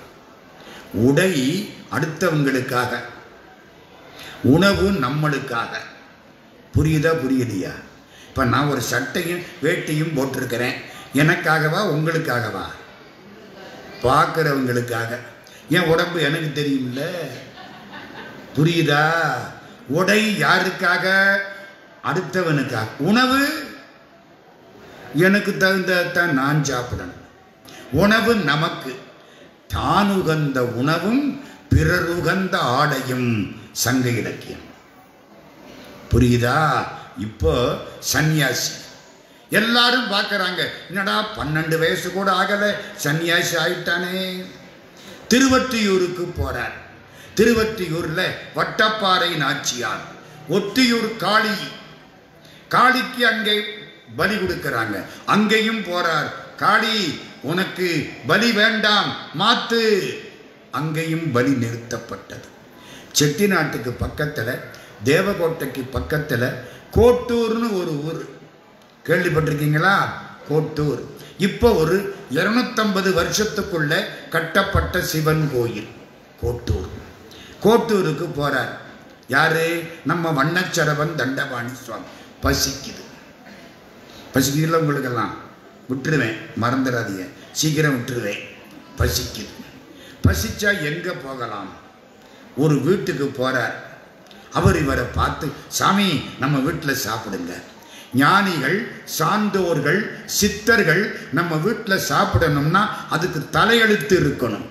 S1: உடை அடுத்தவங்களுக்காக, உணவு நம்மளுக்காக. புரியுதா புரியலையா? இப்போ நான் ஒரு சட்டையும் வேட்டியும் போட்டிருக்கிறேன். எனக்காகவா உங்களுக்காகவா? பார்க்குறவங்களுக்காக. என் உடம்பு எனக்கு தெரியும்ல. புரியுதா? உடை யாருக்காக? அடுத்தவனுக்காக. உணவு எனக்கு தகுந்ததான் நான் சாப்பிடணும். உணவு நமக்கு. தான் உகந்த உணவும் பிறருகந்த ஆடையும் சங்க இலக்கியம். புரியுதா? இப்போ சன்னியாசி எல்லாரும் பார்க்கறாங்க. என்னடா 12 வயசு கூட ஆகல சன்னியாசி ஆயிட்டானே. திருவொற்றியூருக்கு போறார். திருவொற்றியூர்ல வட்டப்பாறை நாச்சியார், ஒற்றியூர் காளி. காளிக்கு அங்கே பலி கொடுக்கறாங்க. அங்கேயும் போறார். காளி உனக்கு பலி வேண்டாம், மாத்து. அங்கேயும் பலி நிறுத்தப்பட்டது. செட்டிநாட்டுக்கு பக்கத்தில், தேவகோட்டைக்கு பக்கத்தில் கோட்டூர்னு ஒரு ஊர் கேள்விப்பட்டிருக்கீங்களா? கோட்டூர் இப்போ ஒரு 250 வருஷத்துக்குள்ள கட்டப்பட்ட சிவன் கோயில் கோட்டூர். கோட்டூருக்கு போறார். யாரு? நம்ம வண்ணச்சரவன் தண்டபாணி சுவாமி. பசிக்குது. பசிக்குதுல உங்களுக்கெல்லாம்? விட்டுருவேன், மறந்துடாதீங்க, சீக்கிரம் விட்டுருவேன். பசிக்குது. பசிச்சா எங்க போகலாம்? ஒரு வீட்டுக்கு போறார். அவர் இவரை பார்த்து, சாமி நம்ம வீட்டில் சாப்பிடுங்க. ஞானிகள், சான்றோர்கள், சித்தர்கள் நம்ம வீட்டில் சாப்பிடணும்னா அதுக்கு தலையெழுத்து இருக்கணும்.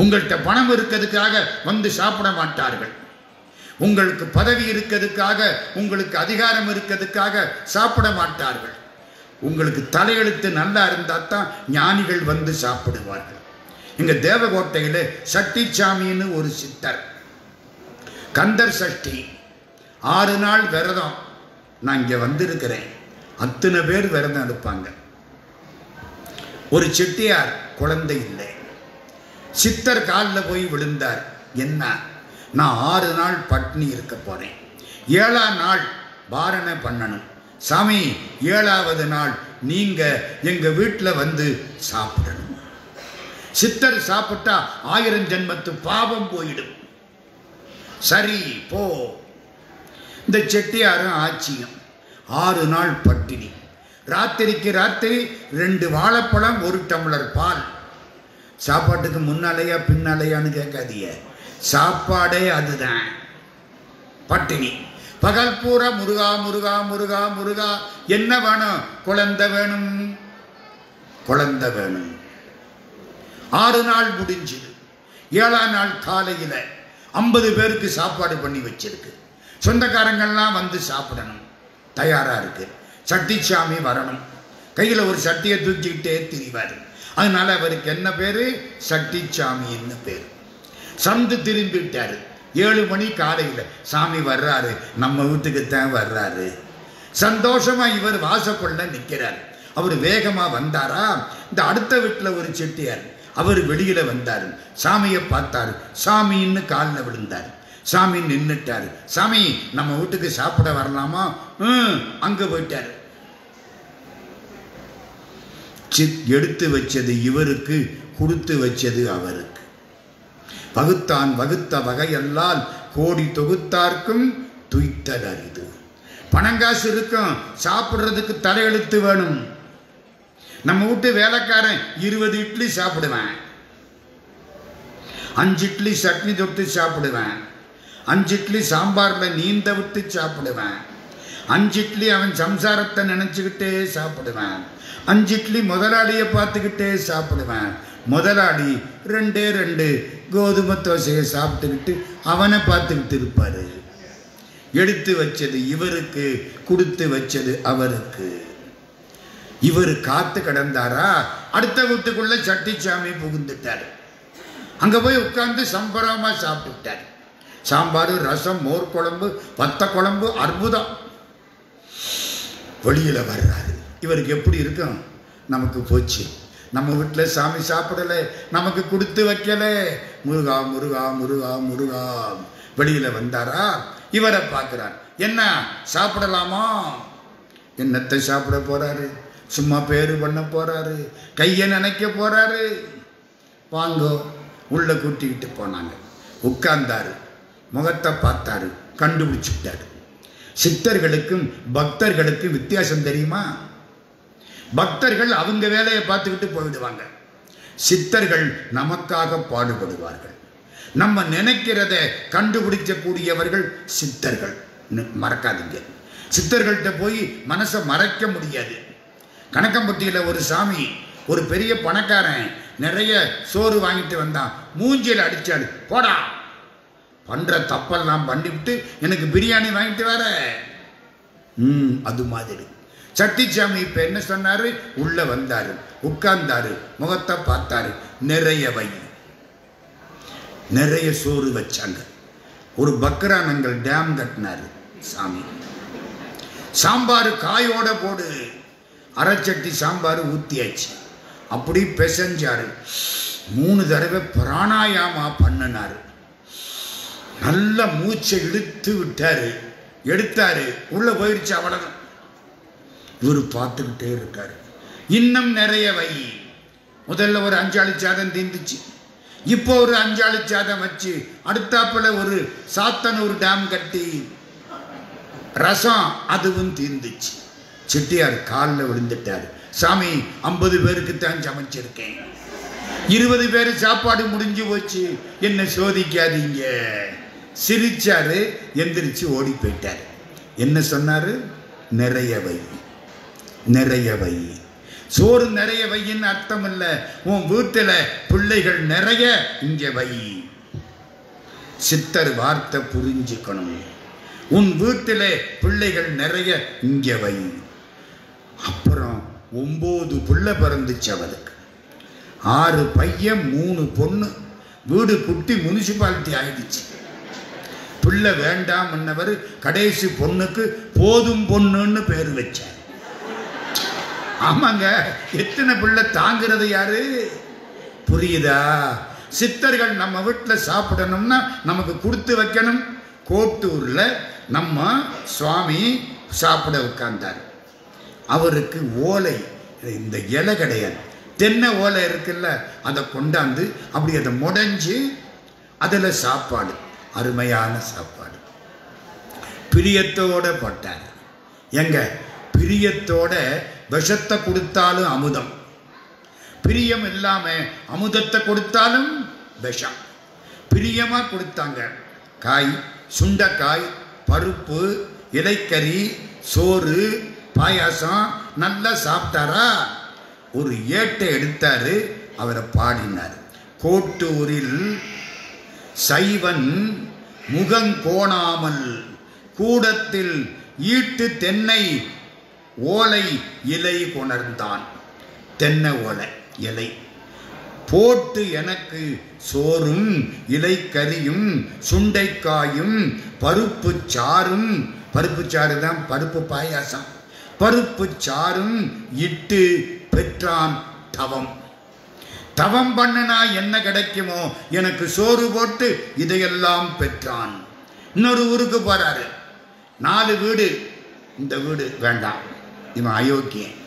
S1: உங்கள்கிட்ட பணம் இருக்கிறதுக்காக வந்து சாப்பிட மாட்டார்கள். உங்களுக்கு பதவி இருக்கிறதுக்காக, உங்களுக்கு அதிகாரம் இருக்கிறதுக்காக சாப்பிட மாட்டார்கள். உங்களுக்கு தலையெழுத்து நல்லா இருந்தால் தான் ஞானிகள் வந்து சாப்பிடுவார்கள். இங்க தேவகோட்டையில் சட்டிச்சாமின்னு ஒரு சித்தர், கந்தர் சஷ்டி 6 நாள் விரதம். நான் இங்கே வந்திருக்கிறேன். அத்தனை பேர் விரதம் எடுப்பாங்க. ஒரு செட்டியார் குழந்தை இல்லை. சித்தர் காலில் போய் விழுந்தார். என்ன? நான் 6 நாள் பட்னி இருக்க போறேன். 7ஆம் நாள் பாரணை பண்ணணும். சாமி, 7ஆவது நாள் நீங்க எங்க வீட்டில் வந்து சாப்பிடணும். சித்தர் சாப்பிட்டா 1000 ஜென்மத்து பாவம் போயிடும். சரி போ. இந்த செட்டியாரும் ஆட்சியும் 6 நாள் பட்டினி. ராத்திரிக்கு ராத்திரி 2 வாழைப்பழம், 1 டம்ளர் பால். சாப்பாட்டுக்கு முன்னாலேயா பின்னாலேயான்னு கேட்காதீங்க, சாப்பாடே அதுதான். பட்டினி. பகல் பூரா முருகா முருகா முருகா முருகா. என்ன வேணும்? குழந்தை வேணும், குழந்தை வேணும். 6 நாள் முடிஞ்சுது. 7ஆம் நாள் காலையில் 50 பேருக்கு சாப்பாடு பண்ணி வச்சிருக்கு. சொந்தக்காரங்கள்லாம் வந்து சாப்பிடணும். தயாரா இருக்கு. சட்டிச்சாமி வரணும். கையில் ஒரு சட்டியை தூக்கிக்கிட்டே திரிவார். அதனால அவருக்கு என்ன பேரு? சட்டிச்சாமின்னு பேர். சந்து திரும்பிட்டாரு. 7 மணி காலையில் சாமி வர்றாரு. நம்ம வீட்டுக்குத்தான் வர்றாரு. சந்தோஷமா இவர் வாசப்பள்ள நிற்கிறார். அவர் வேகமா வந்தாரா? இந்த அடுத்த வீட்டில் ஒரு செட்டியார், அவர் வெளியில வந்தார். சாமியை பார்த்தாரு. சாமின்னு காலில் விழுந்தார். சாமி நின்னுட்டாரு. சாமி நம்ம வீட்டுக்கு சாப்பிட வரலாமா? அங்க போயிட்டாரு. எடுத்து வச்சது இவருக்கு, கொடுத்து வச்சது அவருக்கு. வகுத்தான் வகுத்த வகையல்லால் கோடி தொகுத்தார்க்கும் துய்த்தல் அரிது. பணங்காசு இருக்கும், சாப்பிட்றதுக்கு தலையெழுத்து வேணும். நம்ம வீட்டு வேலைக்காரன் 20 இட்லி சாப்பிடுவேன், 5 இட்லி சட்னி தொட்டு சாப்பிடுவேன், 5 இட்லி சாம்பாரில் நீந்த விட்டு சாப்பிடுவேன், 5 இட்லி அவன் சம்சாரத்தை நினச்சிக்கிட்டே சாப்பிடுவேன், 5 இட்லி முதலாளியை பார்த்துக்கிட்டே சாப்பிடுவேன். முதலாளி 2 கோதுமை தோசையை சாப்பிட்டுக்கிட்டு அவனை பார்த்துக்கிட்டு இருப்பார். எடுத்து வச்சது இவருக்கு, கொடுத்து வச்சது அவருக்கு. இவர் காத்து கிடந்தாரா? அடுத்த வீட்டுக்குள்ள சட்டிச்சாமி புகுந்துட்டார். அங்க போய் உட்கார்ந்து சம்பரமா சாப்பிட்டுட்டார். சாம்பார், ரசம், மோர் குழம்பு, வத்த குழம்பு, அற்புதம். வெளியில வர்றாரு. இவருக்கு எப்படி இருக்கும்? நமக்கு போச்சு, நம்ம வீட்டில் சாமி சாப்பிடல, நமக்கு கொடுத்து வைக்கல. முருகா முருகா முருகா முருகா. வெளியில வந்தாரா? இவரை பார்க்கிறார். என்ன சாப்பிடலாமா? என்னத்தை சாப்பிட போறாரு? சும்மா பேரு பண்ண போறாரு, கையை நினைக்க போறாரு. வாங்கோ. உள்ள கூட்டிக்கிட்டு போனாங்க. உட்கார்ந்தாரு. முகத்தை பார்த்தாரு. கண்டுபிடிச்சுட்டாரு. சித்தர்களுக்கும் பக்தர்களுக்கும் வித்தியாசம் தெரியுமா? பக்தர்கள் அவங்க வேலையை பார்த்துக்கிட்டு போயிடுவாங்க. சித்தர்கள் நமக்காக பாடுபடுவார்கள். நம்ம நினைக்கிறத கண்டுபிடிக்கக்கூடியவர்கள் சித்தர்கள். மறக்காதீங்க. சித்தர்கள்ட்ட போய் மனசை மறைக்க முடியாது. கணக்கம்பட்டியில் ஒரு சாமி, ஒரு பெரிய பணக்காரன் நிறைய சோறு வாங்கிட்டு வந்தான். மூஞ்சியில் அடிச்சாடு. போடா, பண்ற தப்பெல்லாம் பண்ணிவிட்டு எனக்கு பிரியாணி வாங்கிட்டு வர. அது மாதிரி சட்டிச்சாமி இப்ப என்ன சொன்னாரு? உள்ள வந்தாரு, உட்கார்ந்தாரு, முகத்தை பார்த்தாரு. நிறைய வை, நிறைய சோறு வச்சாங்க. ஒரு பக்ரானங்கள் டேம் கட்டினாரு சாமி. சாம்பார் காயோட போடு. அரைச்சட்டி சாம்பார் ஊத்தியாச்சு. அப்படி பிசைஞ்சாரு. 3 தடவை பிராணாயாமா பண்ணினாரு. நல்ல மூச்சை இழுத்து விட்டாரு. எடுத்தாரு. உள்ள போயிடுச்சு. அவ்வளவு. இவர் பார்த்துக்கிட்டே இருக்காரு. இன்னும் நிறைய வை. முதல்ல ஒரு 5 ஆளு சாதம் தீந்துச்சு. இப்போ ஒரு 5 ஆளு சாதம் வச்சு அடுத்தாப்புல ஒரு சாத்தனூர் டேம் கட்டி ரசம் அதுவும் தீர்ந்துச்சு. செட்டியார் காலில் விழுந்துட்டார். சாமி 50 பேருக்கு தான் சமைச்சிருக்கேன், 20 பேர் சாப்பாடு முடிஞ்சு போச்சு, என்ன சோதிக்காதீங்க. சிரிச்சாரு, எந்திரிச்சு ஓடி போயிட்டார். என்ன சொன்னாரு? நிறைய வை, நிறைய வை. சோறு நிறைய வையின்னு அர்த்தம் இல்ல, உன் வீட்டில் பிள்ளைகள் நிறைய இங்கே வை. சித்தர் வார்த்தை புரிஞ்சுக்கணும். உன் வீட்டில் பிள்ளைகள் நிறைய இங்கே வை. அப்புறம் 9 பிள்ளை பிறந்துச்சு அவருக்கு. 6 பையன் 3 பொண்ணு. வீடு குட்டி முனிசிபாலிட்டி ஆயிடுச்சு. பிள்ளை வேண்டாம் என்னவர் கடைசி பொண்ணுக்கு போதும் பொண்ணுன்னு பேர் வச்சார். ஆமாங்க, எத்தனை பிள்ளை தாங்கிறது யாரு? புரியுதா? சித்தர்கள் நம்ம வீட்டில் சாப்பிடணும்னா நமக்கு கொடுத்து வைக்கணும். கோட்டூர்ல நம்ம சுவாமி சாப்பிட உட்கார்ந்தார். அவருக்கு ஓலை, இந்த இலை கிடையாது, தென்னை ஓலை இருக்குல்ல, அதை கொண்டாந்து அப்படி அதை முடைஞ்சு அதில் சாப்பாடு, அருமையான சாப்பாடு. பிரியத்தோட போட்டார். எங்க பிரியத்தோட விஷத்தை கொடுத்தாலும் அமுதம், பிரியம் இல்லாம அமுதத்தை கொடுத்தாலும் விஷம். பிரியமா கொடுத்தாங்க. காய், சுண்டைக்காய், பருப்பு, இலைக்கறி, சோறு, பாயாசம் நல்லா சாப்பிட்டாரா. ஒரு ஏட்டை எடுத்தாரு, அவரை பாடினார். கோட்டூரில் சைவன் முகங்கோணாமல் கூடத்தில் ஈட்டு தென்னை ஓலை இலை கொணர்ந்தான். தென்னை ஓலை இலை போட்டு எனக்கு சோறும் இலைக்கறியும் சுண்டைக்காயும் பருப்பு சாறும், பருப்பு சாறு தான் பருப்பு பாயாசம், பருப்பு சாறும் இட்டு பெற்றான் தவம். தவம் பண்ணனா என்ன கிடைக்குமோ எனக்கு சோறு போட்டு இதையெல்லாம் பெற்றான். இன்னொரு ஊருக்கு போறாரு. 4 வீடு. இந்த வீடு வேண்டாம், இவன் அயோக்கியன்.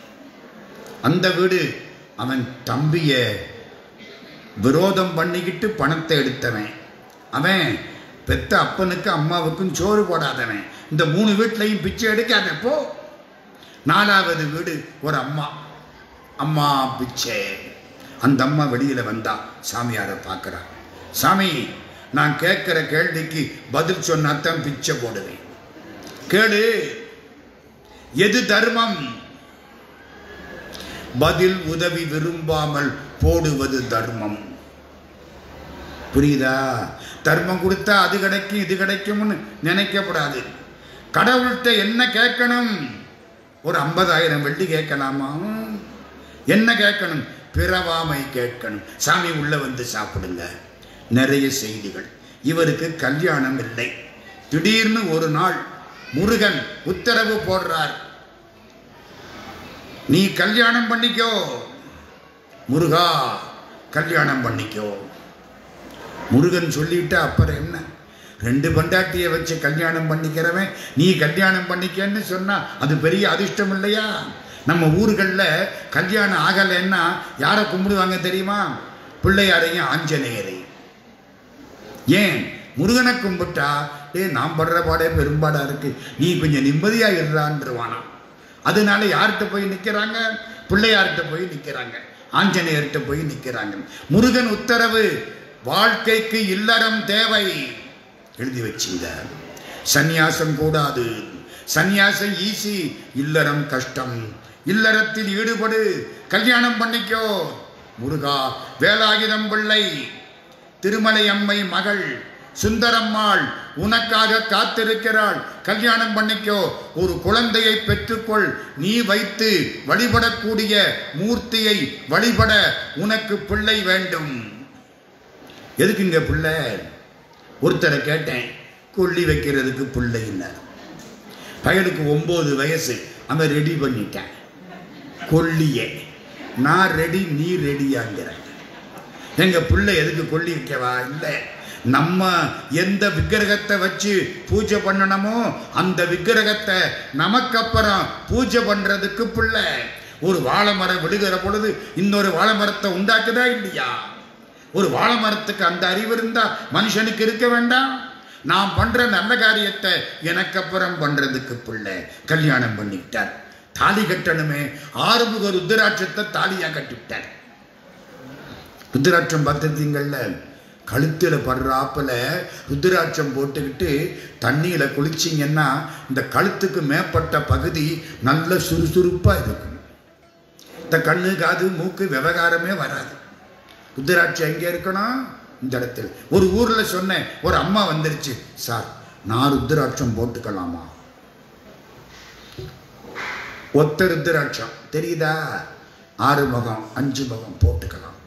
S1: அந்த வீடு அவன் தம்பிய விரோதம் பண்ணிக்கிட்டு பணத்தை எடுத்தவன். அவன் பெத்த அப்பனுக்கு அம்மாவுக்கும் சோறு போடாதவன். இந்த 3 வீட்லையும் பிச்சை எடுக்காத போ. 4வது வீடு ஒரு அம்மா, அம்மா பிச்சை. அந்த அம்மா வெளியில் வந்தா சாமியாரை பார்க்குறா. சாமி, நான் கேட்குற கேள்விக்கு பதில் சொன்னாத்தான் பிச்சை போடுவேன். கேளு, எது தர்மம்? பதில் உதவி விரும்பாமல் போடுவது தர்மம். புரியுதா? தர்மம் கொடுத்தா அது கிடைக்கும் இது கிடைக்கும்னு நினைக்கப்படாது. கடவுள்கிட்ட என்ன கேட்கணும்? ஒரு 50,000 வெள்ளி கேட்கலாமா? என்ன கேட்கணும்? பிறவாமை கேட்கணும். சாமி உள்ள வந்து சாப்பிடுங்க. நிறைய செய்திகள். இவருக்கு கல்யாணம் இல்லை. திடீர்னு ஒரு நாள் முருகன் உத்தரவு போடுறார், நீ கல்யாணம் பண்ணிக்கோ. முருகா கல்யாணம் பண்ணிக்கோ. முருகன் சொல்லிட்டா அப்புறம் என்ன? 2 பண்டாட்டியை வச்சு கல்யாணம் பண்ணிக்கிறவன் நீ கல்யாணம் பண்ணிக்கன்னு சொன்னா அது பெரிய அதிர்ஷ்டம் இல்லையா? நம்ம ஊர்களில் கல்யாணம் ஆகலைன்னா யாரை கும்பிடுவாங்க தெரியுமா? பிள்ளையாரையும் ஆஞ்சநேயரையும். ஏன்? முருகனை கும்பிட்டா நான் படுற பாடே பெரும்பாடா இருக்கு, நீ கொஞ்சம் நிம்மதியா இருறான்ருவானா. அதனால யார்கிட்ட போய் நிற்கிறாங்க? பிள்ளையார்கிட்ட போய் நிற்கிறாங்க, ஆஞ்சநேயர்கிட்ட போய் நிற்கிறாங்க. முருகன் உத்தரவு, வாழ்க்கைக்கு இல்லறம் தேவை, எழுதி வச்சுங்க. சந்நியாசம் கூடாது. சந்நியாசம் ஈஸி, இல்லறம் கஷ்டம். இல்லறத்தில் ஈடுபடு, கல்யாணம் பண்ணிக்கோ. முருகா, வேலாயுதம் பிள்ளை, திருமலை அம்மை மகள் சுந்தரம்மாள் உனக்காக காத்திருக்கிறாள், கல்யாணம் பண்ணிக்கோ. ஒரு குழந்தையை பெற்றுக்கொள். நீ வைத்து வழிபடக்கூடிய மூர்த்தியை வழிபட உனக்கு பிள்ளை வேண்டும். எதுக்குங்க பிள்ளை? ஒருத்தரை கேட்டேன், கொல்லி வைக்கிறதுக்கு பிள்ளைன்னார். பையனுக்கு 9 வயசு, அவன் ரெடி பண்ணிட்டேன் கொல்லியே. நான் ரெடி, நீ ரெடியாங்கிற. எங்க பிள்ளை எதுக்கு கொல்லி வைக்கவா? இல்லை, நம்ம எந்த விக்கிரகத்தை வச்சு பூஜை பண்ணணுமோ அந்த விக்கிரகத்தை நமக்கு அப்புறம் பூஜை பண்றதுக்கு பிள்ளை. ஒரு வாழை மரம் விழுகிற பொழுது இன்னொரு வாழை மரத்தை உண்டாக்குதா இல்லையா? ஒரு வாழை மரத்துக்கு அந்த அறிவு இருந்தா மனுஷனுக்கு இருக்க வேண்டாம்? நான் பண்ற நல்ல காரியத்தை எனக்கு அப்புறம் பண்றதுக்கு பிள்ளை கல்யாணம் பண்ணிக்கிட்டார். தாலி கட்டணுமே, ஆறுமுக ருத்ராட்சத்தை தாலியா கட்டிவிட்டார். ருத்ராட்சம் பார்த்துருந்தீங்கள்ல, கழுத்துல படுறாப்புல ருத்ராட்சம் போட்டுக்கிட்டு தண்ணியில குளிச்சிங்கன்னா இந்த கழுத்துக்கு மேற்பட்ட பகுதி நல்ல சுறுசுறுப்பா இருக்கும். இந்த கண்ணு காது மூக்கு விவகாரமே வராது. ருத்ராட்சம் எங்கே இருக்கணும்? இந்த இடத்துல. ஒரு ஊர்ல சொன்னேன், ஒரு அம்மா வந்துருச்சு, சார் நான் ருத்ராட்சம் போட்டுக்கலாமா? ஒத்த ருத்ராட்சம் தெரியுதா? 6 முகம் 5 முகம் போட்டுக்கலாம்.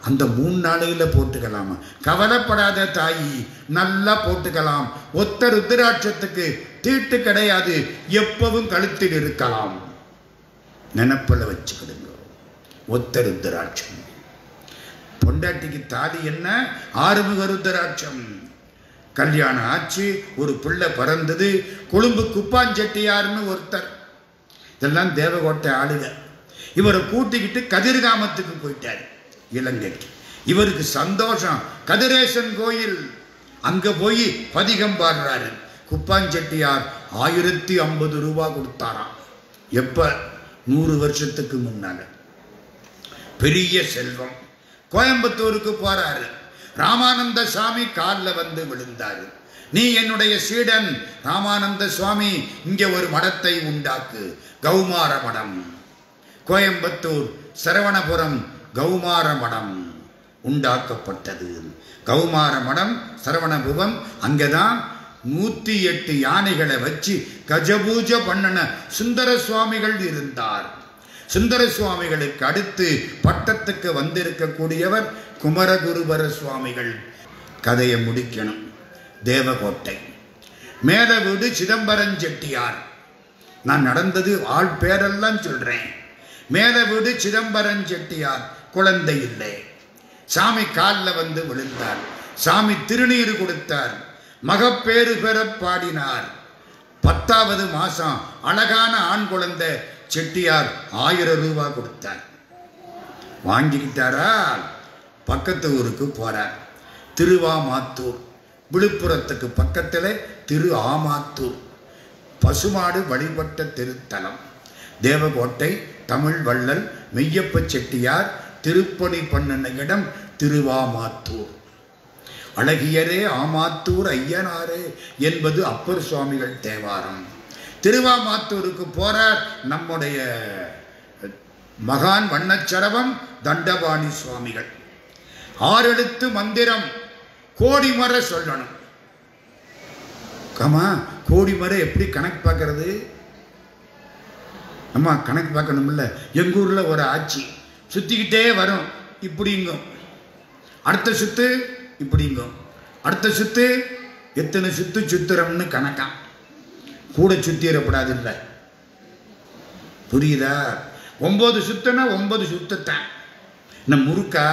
S1: அந்த 3 நாளையில போட்டுக்கலாமா? கவலைப்படாத தாயி, நல்லா போட்டுக்கலாம். ஒத்த ருத்ராட்சத்துக்கு தீட்டு கிடையாது, எப்பவும் கழுத்தில் இருக்கலாம். நினைப்பில் வச்சுக்கிடுங்க. ஒத்த ருத்ராட்சம். பொண்டாட்டிக்கு தாலி என்ன? ஆறுமுக ருத்ராட்சம். கல்யாணம் ஆச்சு, ஒரு பிள்ளை பிறந்தது. கொழும்பு குப்பாஞ்செட்டியார்னு ஒருத்தர், இதெல்லாம் தேவகோட்டை ஆளுங்க. இவரை கூட்டிக்கிட்டு கதிர்காமத்துக்கு போயிட்டார், இலங்கைக்கு. இவருக்கு சந்தோஷம், கதிரேசன் கோயில். அங்க போய் பதிகம் பாடுறாரு. குப்பாஞ்செட்டியார் 1050 ரூபா கொடுத்தாராம். எப்ப? 100 வருஷத்துக்கு முன்னால. பெரிய செல்வம். கோயம்புத்தூருக்கு போறாரு. ராமானந்த சுவாமி காலில் வந்து விழுந்தாரு. நீ என்னுடைய சீடன் ராமானந்த சுவாமி, இங்க ஒரு மடத்தை உண்டாக்கு, கௌமார மடம். கோயம்புத்தூர் சரவணபுரம் கௌமார மடம் உண்டாக்கப்பட்டது. கௌமார மடம் சரவணபுரம். அங்கதான் 108 யானைகளை வச்சு கஜபூஜை பண்ணன சுந்தர சுவாமிகள் இருந்தார். சுந்தர சுவாமிகளுக்கு அடுத்து பட்டத்துக்கு வந்திருக்கக்கூடியவர் குமரகுருபர சுவாமிகள். கதையை முடிக்கணும். தேவகோட்டை மேல வீடு சிதம்பரம் செட்டியார். நான் நடந்தது ஆள் பேரெல்லாம் சொல்றேன். மேல வீடு சிதம்பரம் செட்டியார். குழந்தை இல்லை. சாமி காலில் வந்து விழுந்தார். சாமி திருநீர் கொடுத்தார். மகப்பேறு பெற பாடினார். 10வது மாசம் அழகான ஆண் குழந்தை. செட்டியார் 1000 ரூபா கொடுத்தார். வாங்கிக்கிட்டாரா? பக்கத்து ஊருக்கு போறார். திருவாமாத்தூர், விழுப்புரத்துக்கு பக்கத்தில் திரு ஆமாத்தூர். பசுமாடு வழிபட்ட திருத்தலம். தேவகோட்டை தமிழ் வள்ளல் மெய்யப்ப செட்டியார் திருப்பணி பண்ணின இடம் திருவாமாத்தூர். அழகியரே ஆமாத்தூர் ஐயனாரே என்பது அப்பர் சுவாமிகள் தேவாரம். திருவாமாத்தூருக்கு போறார் நம்முடைய மகான் வண்ணச்சரவம் தண்டபாணி சுவாமிகள். 6 எழுத்து மந்திரம் கோடிமறை சொல்லணும். கமா கோடிமறை எப்படி கணக்கு பார்க்கறது? அம்மா கணக்கு பார்க்கணும்ல. எங்க ஊர்ல ஒரு ஆட்சி சுத்திக்கிட்டே வரும். இப்படிங்கும், அடுத்த சுத்து இப்படிங்கும், அடுத்த சுத்து எத்தனை சுத்து சுத்துறோம்னு கணக்கா. கூட சுத்திடப்படாது இல்லை. புரியுதா? 9 சுத்தனா 9 சுத்தத்தான். இந்த முறுக்கா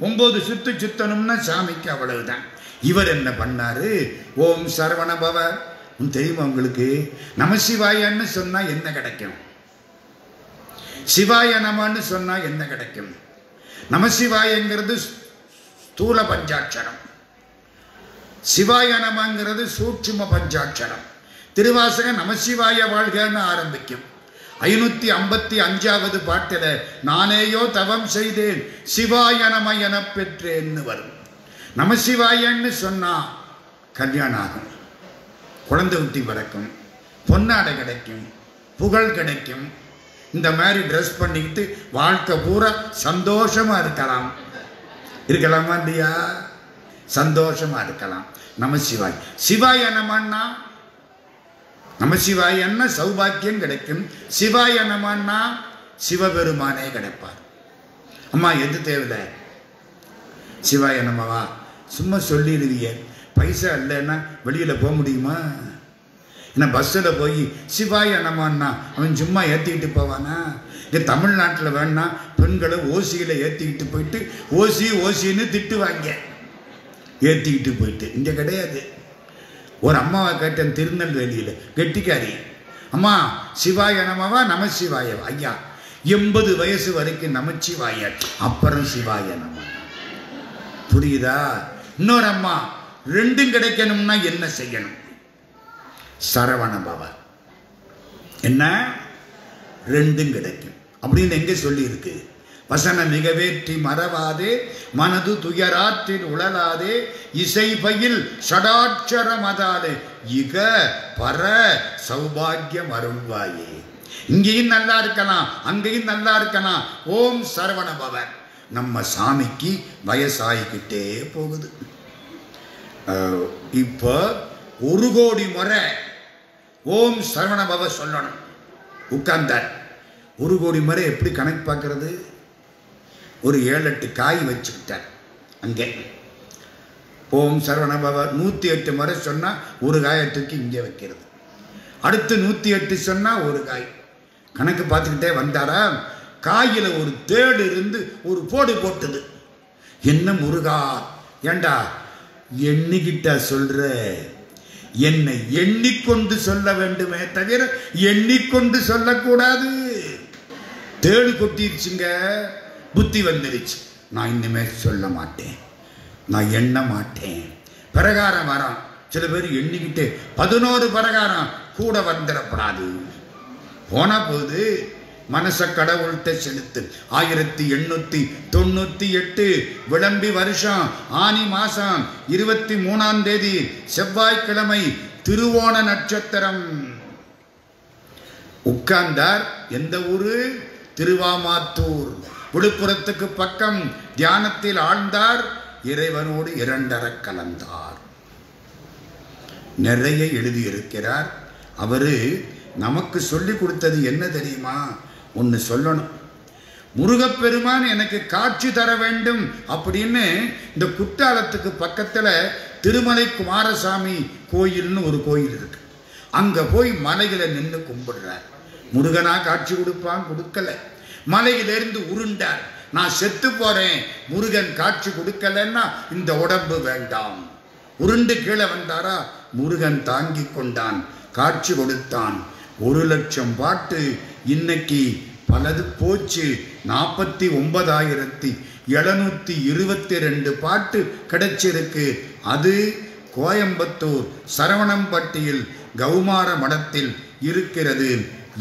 S1: 9 சுத்து சுத்தணும்னா சாமிக்கு அவ்வளவுதான். இவர் என்ன பண்ணாரு? ஓம் சரவண பவ. தெரியுமா உங்களுக்கு? நமசிவாயன்னு சொன்னா என்ன கிடைக்கும்? சிவாய நமன்னு சொன்னா என்ன கிடைக்கும்? நமசிவாயங்கிறது ஸ்தூல பஞ்சாட்சரம், சிவாய நமங்கிறது சூட்சும பஞ்சாட்சரம். திருவாசக நமசிவாய வாழ்கன்னு ஆரம்பிக்கும். 555வது பாட்டில் நானேயோ தவம் செய்தேன் சிவாய நம என பெற்றேன்னு வரும். நமசிவாயன்னு சொன்னா கல்யாணம் ஆகும், குழந்தை ஊட்டி பிறக்கும், பொன்னாடை கிடைக்கும், புகழ் கிடைக்கும். இந்த மாதிரி ட்ரெஸ் பண்ணிக்கிட்டு வாழ்க்கை பூரா சந்தோஷமா இருக்கலாம். இருக்கலாமா இல்லையா? சந்தோஷமா இருக்கலாம். நமசிவாய். சிவாய நமன்னா நமசிவாயன்னா சௌபாக்கியம் கிடைக்கும். சிவாய நமன்னா சிவபெருமானே கிடைப்பார். அம்மா எது தேவையில்லை? சிவாய நமவா சும்மா சொல்லிடுவீங்க. பைசா இல்லைன்னா வெளியில் போக முடியுமா? ஏன்னா பஸ்ஸில் போய் சிவாய நமன்னா அவன் சும்மா ஏற்றிக்கிட்டு போவானா? இங்கே தமிழ்நாட்டில் வேணா பெண்களை ஓசியில் ஏற்றிக்கிட்டு போயிட்டு ஓசின்னு திட்டுவாங்க, ஏற்றிக்கிட்டு போயிட்டு. இங்கே கிடையாது. ஒரு அம்மாவை கேட்டேன் திருநெல்வேலியில், கெட்டிக்காரி அம்மா சிவாய நமவா நமசிவாயவா? ஐயா 80 வயசு வரைக்கும் நமச்சிவாய, அப்புறம் சிவாய நம. புரியுதா? இன்னொரு அம்மா, ரெண்டும் கிடைக்கணும்னா என்ன செய்யணும்? சரவண பவ. என்ன? ரெண்டும் கிடைக்கும் அப்படின்னு எங்க சொல்லி இருக்கு? வசன மிகவேற்றி மறவாதே, மனது துயராற்றில் உழலாதே, இசை பயில் ஷடாட்சர மதாலே, இக பர சௌபாகியம் அருள்வாயே. இங்கேயும் நல்லா இருக்கலாம், அங்கேயும் நல்லா இருக்கலாம். ஓம் சரவண பவ. நம்ம சாமிக்கு வயசாகிக்கிட்டே போகுது. இப்போ 1 கோடி முறை ஓம் சரவண பவ சொல்லணும். உட்கார்ந்தார். 1 கோடி முறை எப்படி கணக்கு பார்க்கறது? ஒரு 7-8 காய் வச்சுக்கிட்டார். அங்கே ஓம் சரவண பவ 108 முறை சொன்னால் ஒரு காயை தூக்கி இங்கே வைக்கிறது. அடுத்து 108 சொன்னால் ஒரு காய். கணக்கு பார்த்துக்கிட்டே வந்தாரா, காயில் ஒரு தேடு இருந்து ஒரு போடு போட்டுது. என்ன முருகா, ஏண்டா எண்ணிக்கிட்ட சொல்ற? என்னை எண்ணிக்கொண்டு சொல்ல வேண்டுமே தவிர எண்ணிக்கொண்டு சொல்லக்கூடாது. தேடு கொட்டிருச்சுங்க, புத்தி வந்துருச்சு. நான் இனிமே சொல்ல மாட்டேன், நான் எண்ண மாட்டேன். பிரகாரம் வரான். சில பேர் எண்ணிக்கிட்டே 11 பிரகாரம் கூட வந்துடப்படாது. போன போது மனச கடவுள்கிட்ட செலுத்து. 1898 விளம்பி வருஷம் ஆனி மாசம் 23ஆம் தேதி செவ்வாய்க்கிழமை திருவோண நட்சத்திரம். உட்கார்ந்தார். எந்த ஊரு? திருவாமாத்தூர். விழுப்புரத்துக்கு பக்கம். தியானத்தில் ஆழ்ந்தார். இறைவனோடு 2 கலந்தார். நிறைய எழுதியிருக்கிறார். அவரு நமக்கு சொல்லி கொடுத்தது என்ன தெரியுமா? ஒன்று சொல்லணும். முருகப்பெருமான் எனக்கு காட்சி தர வேண்டும் அப்படின்னு இந்த குற்றாலத்துக்கு பக்கத்தில் திருமலை குமாரசாமி கோயில்னு ஒரு கோயில் இருக்கு. அங்கே போய் மலைகளை நின்று கும்பிடுறார். முருகனா காட்சி கொடுப்பான், கொடுக்கல. மலையிலிருந்து உருண்டார். நான் செத்து போறேன், முருகன் காட்சி கொடுக்கலன்னா இந்த உடம்பு வேண்டாம். உருண்டு கீழே வந்தாரா, முருகன் தாங்கி கொண்டான், காட்சி கொடுத்தான். 1,00,000 பாட்டு இன்னைக்கு பலது போச்சு. 49,722 பாட்டு கிடைச்சிருக்கு. அது கோயம்புத்தூர் சரவணம்பட்டியில் கௌமார மடத்தில் இருக்கிறது.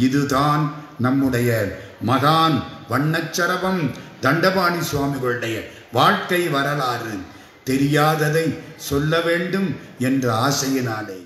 S1: இதுதான் நம்முடைய மகான் வண்ணச்சரவம் தண்டபாணி சுவாமிகளுடைய வாழ்க்கை வரலாறு. தெரியாததை சொல்ல வேண்டும் என்ற ஆசையினாலே